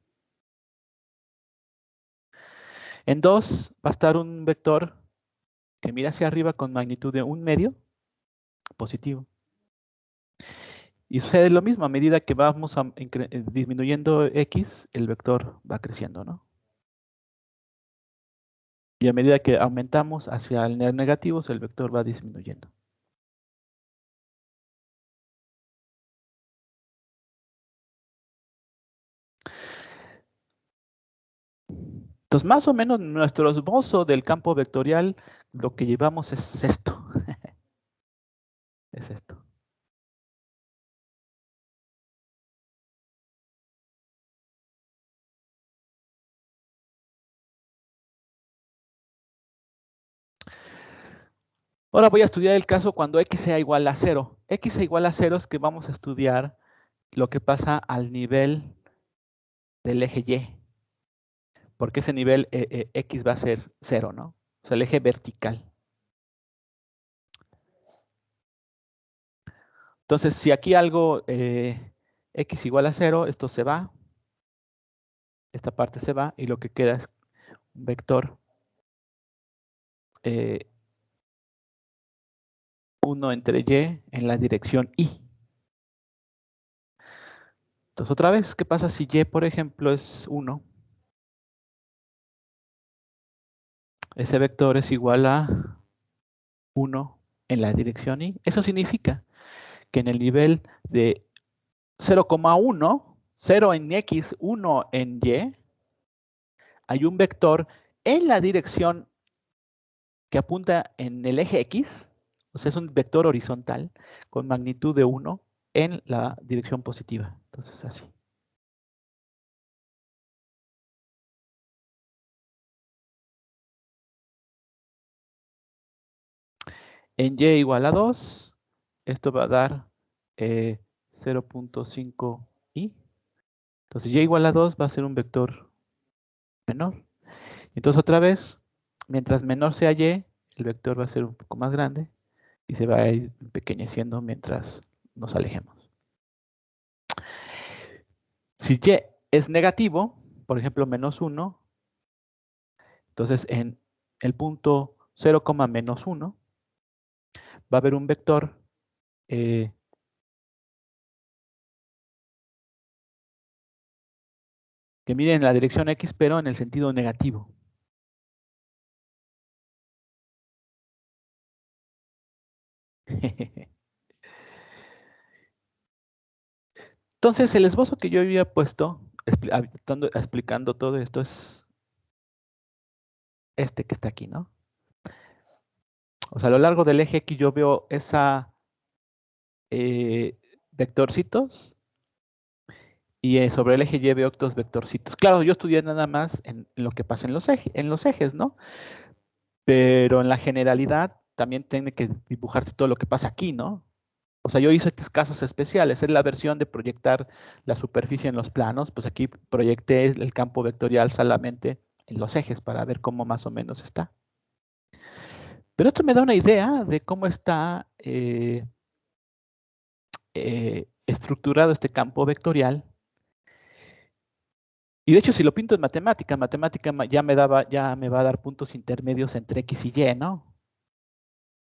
En 2 va a estar un vector que mira hacia arriba con magnitud de 1/2, positivo. Y sucede lo mismo, a medida que vamos disminuyendo x, el vector va creciendo, ¿no? Y a medida que aumentamos hacia el negativo, el vector va disminuyendo. Entonces, más o menos nuestro esbozo del campo vectorial, lo que llevamos es esto. Es esto. Ahora voy a estudiar el caso cuando x sea igual a 0. X sea igual a 0 es que vamos a estudiar lo que pasa al nivel del eje Y. Porque ese nivel x va a ser 0, ¿no? O sea, el eje vertical. Entonces, si aquí algo x igual a 0, esto se va. Esta parte se va y lo que queda es un vector 1 entre y en la dirección y. Entonces, otra vez, ¿qué pasa si y, por ejemplo, es 1? Ese vector es igual a 1 en la dirección y. Eso significa que en el nivel de 0,1, 0 en x, 1 en y, hay un vector en la dirección que apunta en el eje x, o sea, es un vector horizontal con magnitud de 1 en la dirección positiva. Entonces, así. En y igual a 2, esto va a dar 0.5i. Entonces, y igual a 2 va a ser un vector menor. Entonces, otra vez, mientras menor sea y, el vector va a ser un poco más grande y se va a ir empequeñeciendo mientras nos alejemos. Si y es negativo, por ejemplo, menos 1, entonces en el punto 0, menos 1 va a haber un vector que mide en la dirección x, pero en el sentido negativo. Entonces, el esbozo que yo había puesto, explicando todo esto, es este que está aquí, ¿no? O sea, a lo largo del eje X yo veo esa vectorcitos, Y sobre el eje Y veo estos vectorcitos. Claro, yo estudié nada más en lo que pasa en los ejes, ¿no? Pero en la generalidad también tiene que dibujarse todo lo que pasa aquí, ¿no? O sea, yo hice estos casos especiales. Es la versión de proyectar la superficie en los planos. Pues aquí proyecté el campo vectorial solamente en los ejes para ver cómo más o menos está. Pero esto me da una idea de cómo está estructurado este campo vectorial. Y de hecho, si lo pinto en matemática ya me va a dar puntos intermedios entre X y Y, ¿no?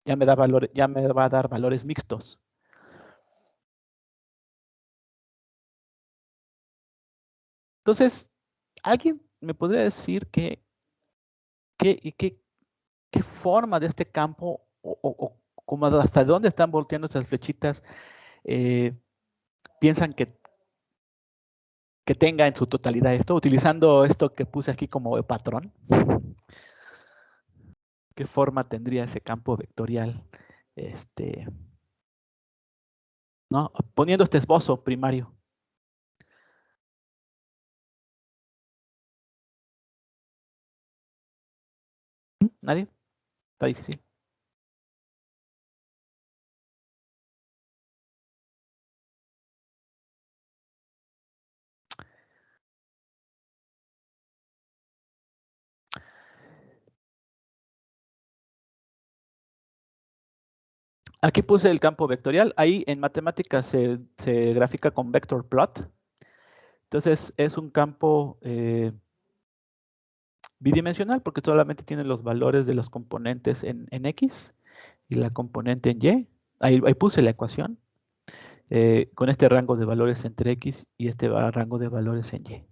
Ya me va a dar valores mixtos. Entonces, ¿alguien me podría decir qué forma de este campo o como hasta dónde están volteando estas flechitas piensan que tenga en su totalidad esto, utilizando esto que puse aquí como patrón? ¿Qué forma tendría ese campo vectorial? ¿No? Poniendo este esbozo primario. ¿Nadie? Está difícil. Aquí puse el campo vectorial. Ahí en matemáticas se grafica con vector plot. Entonces es un campo bidimensional porque solamente tiene los valores de los componentes en X y la componente en Y. Ahí puse la ecuación con este rango de valores entre X y este rango de valores en Y.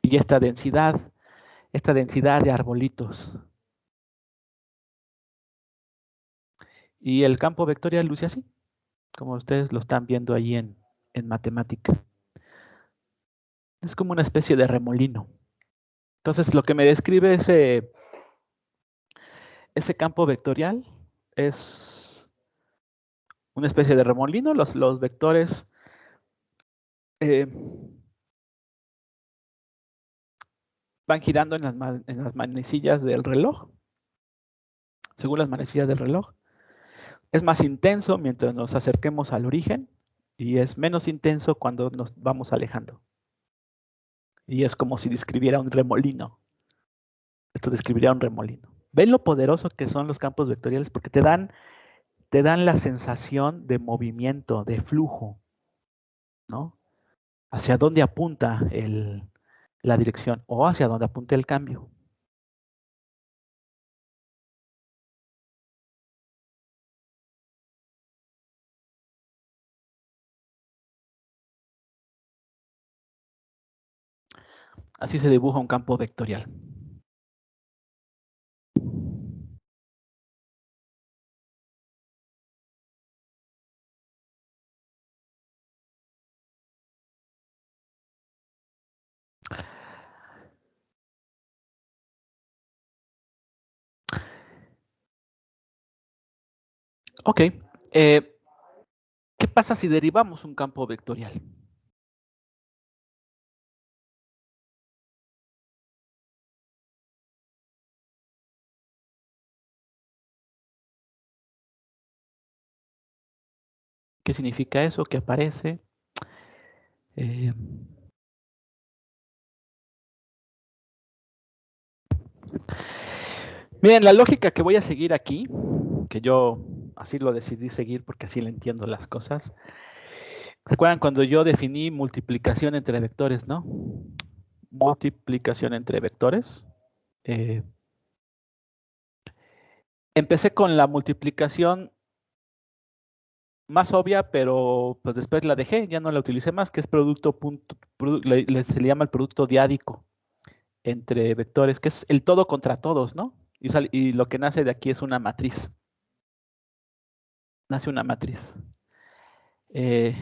Y esta densidad de arbolitos. Y el campo vectorial luce así, como ustedes lo están viendo ahí en matemática. Es como una especie de remolino. Entonces, lo que me describe ese campo vectorial es una especie de remolino. Los vectores van girando en las manecillas del reloj, según las manecillas del reloj. Es más intenso mientras nos acerquemos al origen y es menos intenso cuando nos vamos alejando. Y es como si describiera un remolino. Esto describiría un remolino. ¿Ven lo poderoso que son los campos vectoriales? Porque te dan la sensación de movimiento, de flujo, ¿no? Hacia dónde apunta la dirección o hacia dónde apunta el cambio. Así se dibuja un campo vectorial. Ok. ¿Qué pasa si derivamos un campo vectorial? ¿Qué significa eso? ¿Qué aparece? Miren, la lógica que voy a seguir aquí, que yo así lo decidí seguir porque así le entiendo las cosas. ¿Se acuerdan cuando yo definí multiplicación entre vectores, no? Multiplicación entre vectores. Empecé con la multiplicación más obvia, pero pues después la dejé, ya no la utilicé más, que es se le llama el producto diádico entre vectores, que es el todo contra todos, ¿no? Y lo que nace de aquí es una matriz. Nace una matriz. Y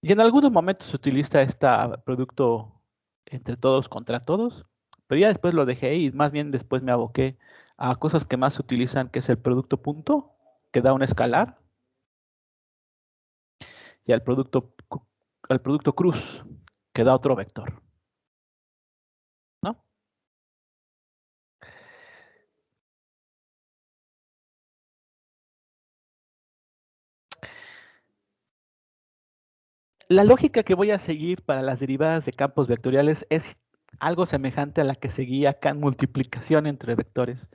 en algunos momentos se utiliza este producto entre todos contra todos, pero ya después lo dejé y más bien después me aboqué a cosas que más se utilizan, que es el producto punto, que da un escalar, y al producto cruz, que da otro vector, ¿no? La lógica que voy a seguir para las derivadas de campos vectoriales es algo semejante a la que seguía acá en multiplicación entre vectores.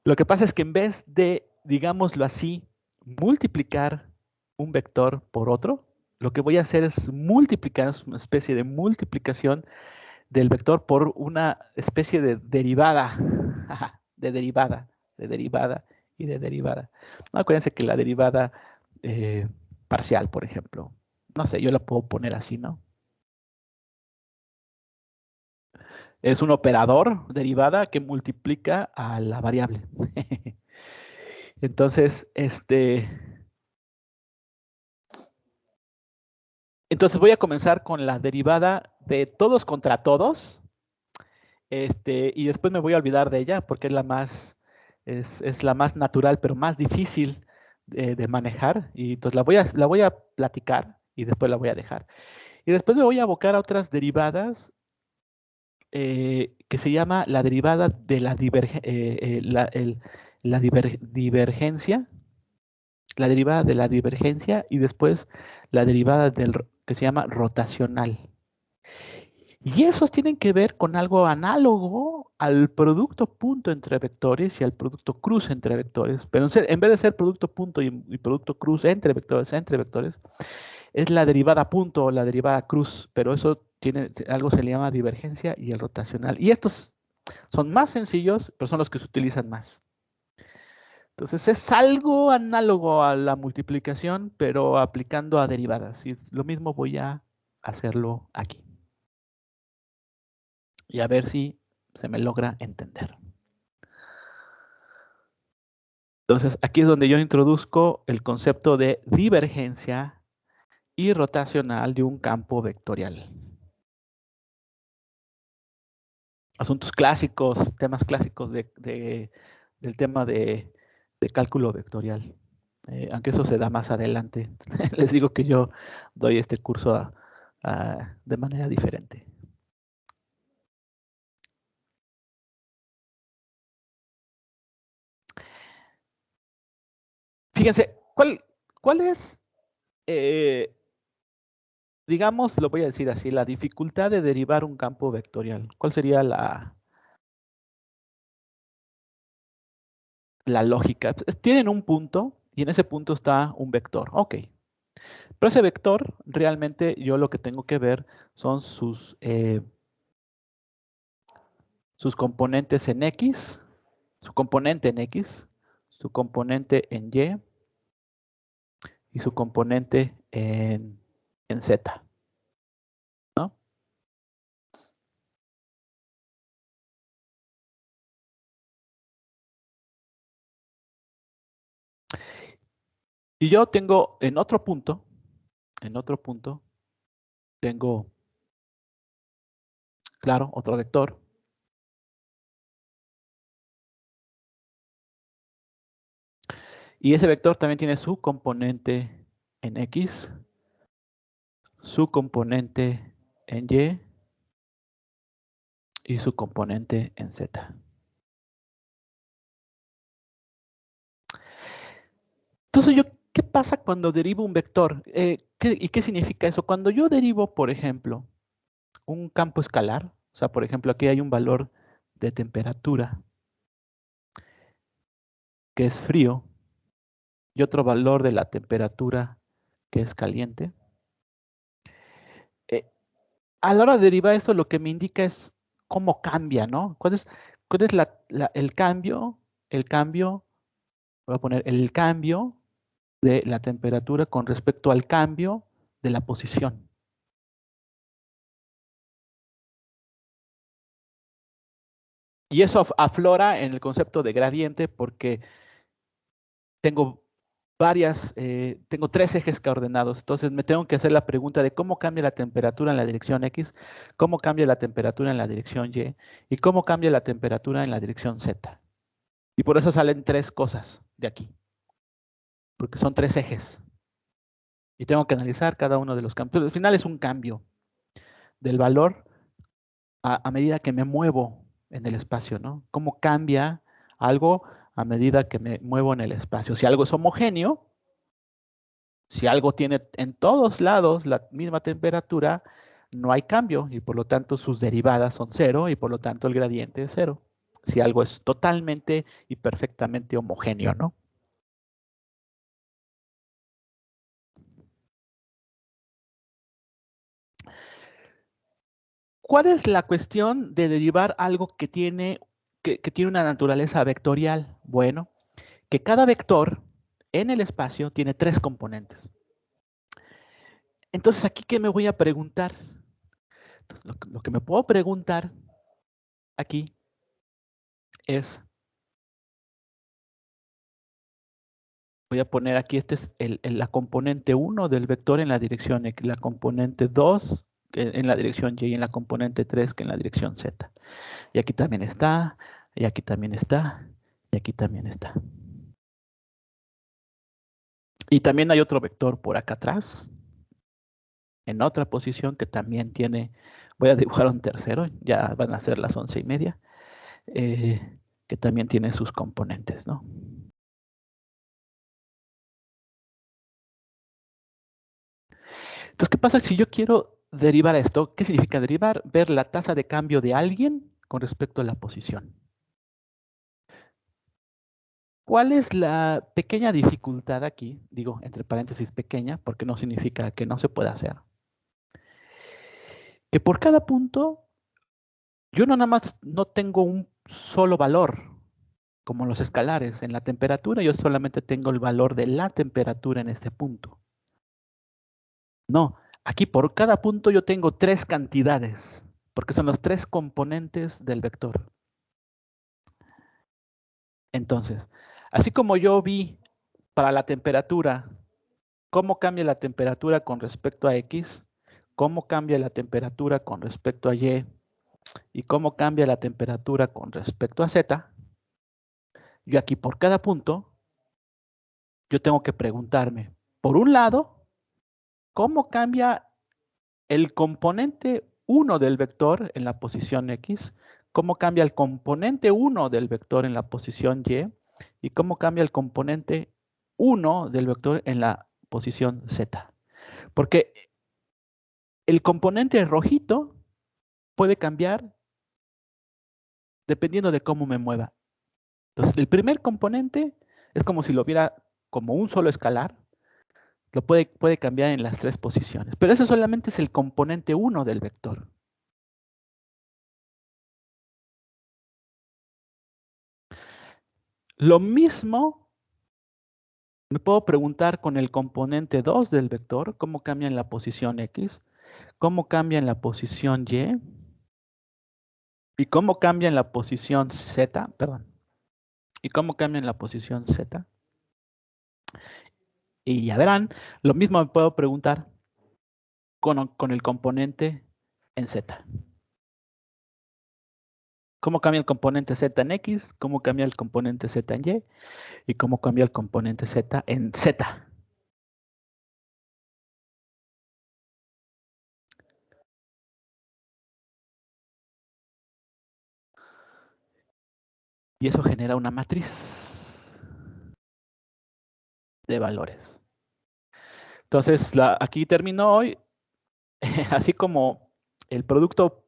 Lo que pasa es que en vez de, digámoslo así, multiplicar un vector por otro, lo que voy a hacer es multiplicar, es una especie de multiplicación del vector por una especie de derivada, de derivada, de derivada y de derivada. No, acuérdense que la derivada parcial, por ejemplo, no sé, yo la puedo poner así, ¿no? Es un operador derivada que multiplica a la variable. Entonces, entonces voy a comenzar con la derivada de todos contra todos. Y después me voy a olvidar de ella porque es la más, es la más natural, pero más difícil de manejar. Y entonces la voy a platicar y después la voy a dejar. Y después me voy a abocar a otras derivadas que se llama la derivada de la, divergencia, la derivada de la divergencia y después la derivada que se llama rotacional. Y esos tienen que ver con algo análogo al producto punto entre vectores y al producto cruz entre vectores. Pero en vez de ser producto punto y producto cruz entre vectores, es la derivada punto o la derivada cruz. Pero eso tiene algo se le llama divergencia y el rotacional. Y estos son más sencillos, pero son los que se utilizan más. Entonces es algo análogo a la multiplicación, pero aplicando a derivadas. Y lo mismo voy a hacerlo aquí. Y a ver si se me logra entender. Entonces, aquí es donde yo introduzco el concepto de divergencia y rotacional de un campo vectorial. Asuntos clásicos, temas clásicos del tema de cálculo vectorial. Aunque eso se da más adelante. Les digo que yo doy este curso de manera diferente. Fíjense, ¿cuál es, digamos, lo voy a decir así, la dificultad de derivar un campo vectorial? ¿Cuál sería la lógica? Tienen un punto y en ese punto está un vector. Ok. Pero ese vector, realmente yo lo que tengo que ver son sus componentes en X, su componente en X, su componente en Y su componente en Z, ¿no? Y yo tengo en otro punto, tengo, claro, otro vector. Y ese vector también tiene su componente en X, su componente en Y su componente en Z. Entonces, ¿qué pasa cuando derivo un vector? ¿Y qué significa eso? Cuando yo derivo, por ejemplo, un campo escalar, o sea, por ejemplo, aquí hay un valor de temperatura que es frío y otro valor de la temperatura que es caliente. A la hora de derivar esto, lo que me indica es cómo cambia, ¿no? ¿Cuál es el cambio? Voy a poner el cambio de la temperatura con respecto al cambio de la posición. Y eso aflora en el concepto de gradiente porque tengo tengo 3 ejes coordenados. Entonces me tengo que hacer la pregunta de cómo cambia la temperatura en la dirección X, cómo cambia la temperatura en la dirección Y y cómo cambia la temperatura en la dirección Z. Y por eso salen 3 cosas de aquí. Porque son 3 ejes. Y tengo que analizar cada uno de los cambios. Al final es un cambio del valor a medida que me muevo en el espacio, ¿no? ¿Cómo cambia algo a medida que me muevo en el espacio? Si algo es homogéneo, si algo tiene en todos lados la misma temperatura, no hay cambio y por lo tanto sus derivadas son cero y por lo tanto el gradiente es cero. Si algo es totalmente y perfectamente homogéneo, ¿no? ¿Cuál es la cuestión de derivar algo que tiene una naturaleza vectorial? Bueno, que cada vector en el espacio tiene 3 componentes. Entonces, ¿aquí qué me voy a preguntar? Entonces, lo que me puedo preguntar aquí es, voy a poner aquí, este es la componente 1 del vector en la dirección X, la componente 2 en la dirección Y y en la componente 3 que en la dirección Z. Y aquí también está, y aquí también está, y aquí también está. Y también hay otro vector por acá atrás, en otra posición que también tiene, voy a dibujar un tercero, ya van a ser las 11:30, que también tiene sus componentes, ¿no? Entonces, ¿qué pasa si yo quiero derivar esto? ¿Qué significa derivar? Ver la tasa de cambio de alguien con respecto a la posición. ¿Cuál es la pequeña dificultad aquí? Digo, entre paréntesis pequeña, porque no significa que no se pueda hacer. Que por cada punto, yo no nada más no tengo un solo valor, como los escalares. En la temperatura yo solamente tengo el valor de la temperatura en este punto. No, aquí por cada punto yo tengo 3 cantidades, porque son los 3 componentes del vector. Entonces, así como yo vi para la temperatura, cómo cambia la temperatura con respecto a X, cómo cambia la temperatura con respecto a Y, y cómo cambia la temperatura con respecto a Z, yo aquí por cada punto, yo tengo que preguntarme, por un lado, ¿cómo cambia el componente 1 del vector en la posición X? ¿Cómo cambia el componente 1 del vector en la posición Y? ¿Y cómo cambia el componente 1 del vector en la posición Z? Porque el componente rojito puede cambiar dependiendo de cómo me mueva. Entonces, el primer componente es como si lo viera como un solo escalar. Lo puede cambiar en las 3 posiciones. Pero eso solamente es el componente 1 del vector. Lo mismo me puedo preguntar con el componente 2 del vector, cómo cambia en la posición X, cómo cambia en la posición Y, y cómo cambia en la posición Z, perdón, y cómo cambia en la posición Z. Y ya verán, lo mismo me puedo preguntar con el componente en Z. ¿Cómo cambia el componente Z en X? ¿Cómo cambia el componente Z en Y? ¿Y cómo cambia el componente Z en Z? Y eso genera una matriz de valores. Entonces, aquí terminó hoy. Así como el producto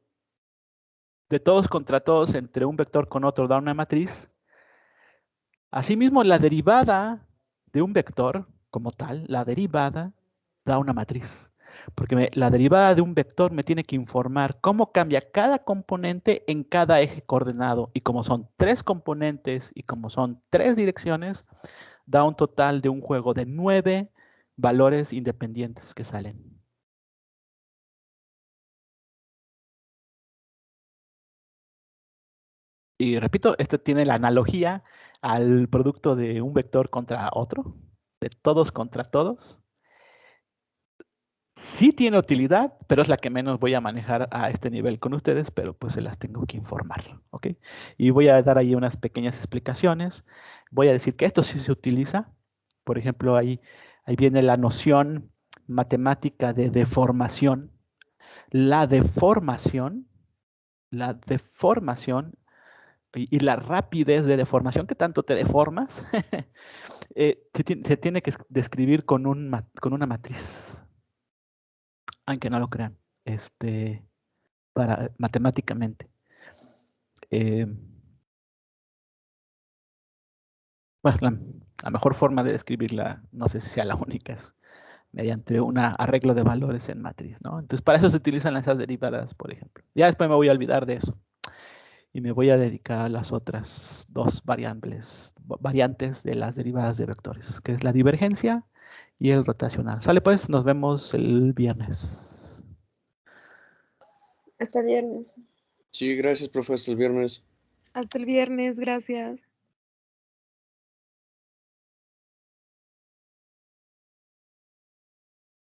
de todos contra todos entre un vector con otro da una matriz, asimismo la derivada de un vector como tal, la derivada da una matriz. Porque la derivada de un vector me tiene que informar cómo cambia cada componente en cada eje coordenado. Y como son 3 componentes y como son 3 direcciones, da un total de un juego de 9 valores independientes que salen. Y repito, esto tiene la analogía al producto de un vector contra otro, de todos contra todos. Sí tiene utilidad, pero es la que menos voy a manejar a este nivel con ustedes, pero pues se las tengo que informar, ¿ok? Y voy a dar ahí unas pequeñas explicaciones. Voy a decir que esto sí se utiliza. Por ejemplo, ahí viene la noción matemática de deformación, la deformación y la rapidez de deformación, que tanto te deformas, se tiene que describir con una matriz, aunque no lo crean, matemáticamente. Bueno, la mejor forma de describirla, no sé si sea la única, es mediante un arreglo de valores en matriz, ¿no? Entonces, para eso se utilizan esas derivadas, por ejemplo. Ya después me voy a olvidar de eso y me voy a dedicar a las otras dos variantes de las derivadas de vectores, que es la divergencia y el rotacional. Sale pues, nos vemos el viernes. Hasta el viernes. Sí, gracias, profe, hasta el viernes. Hasta el viernes, gracias.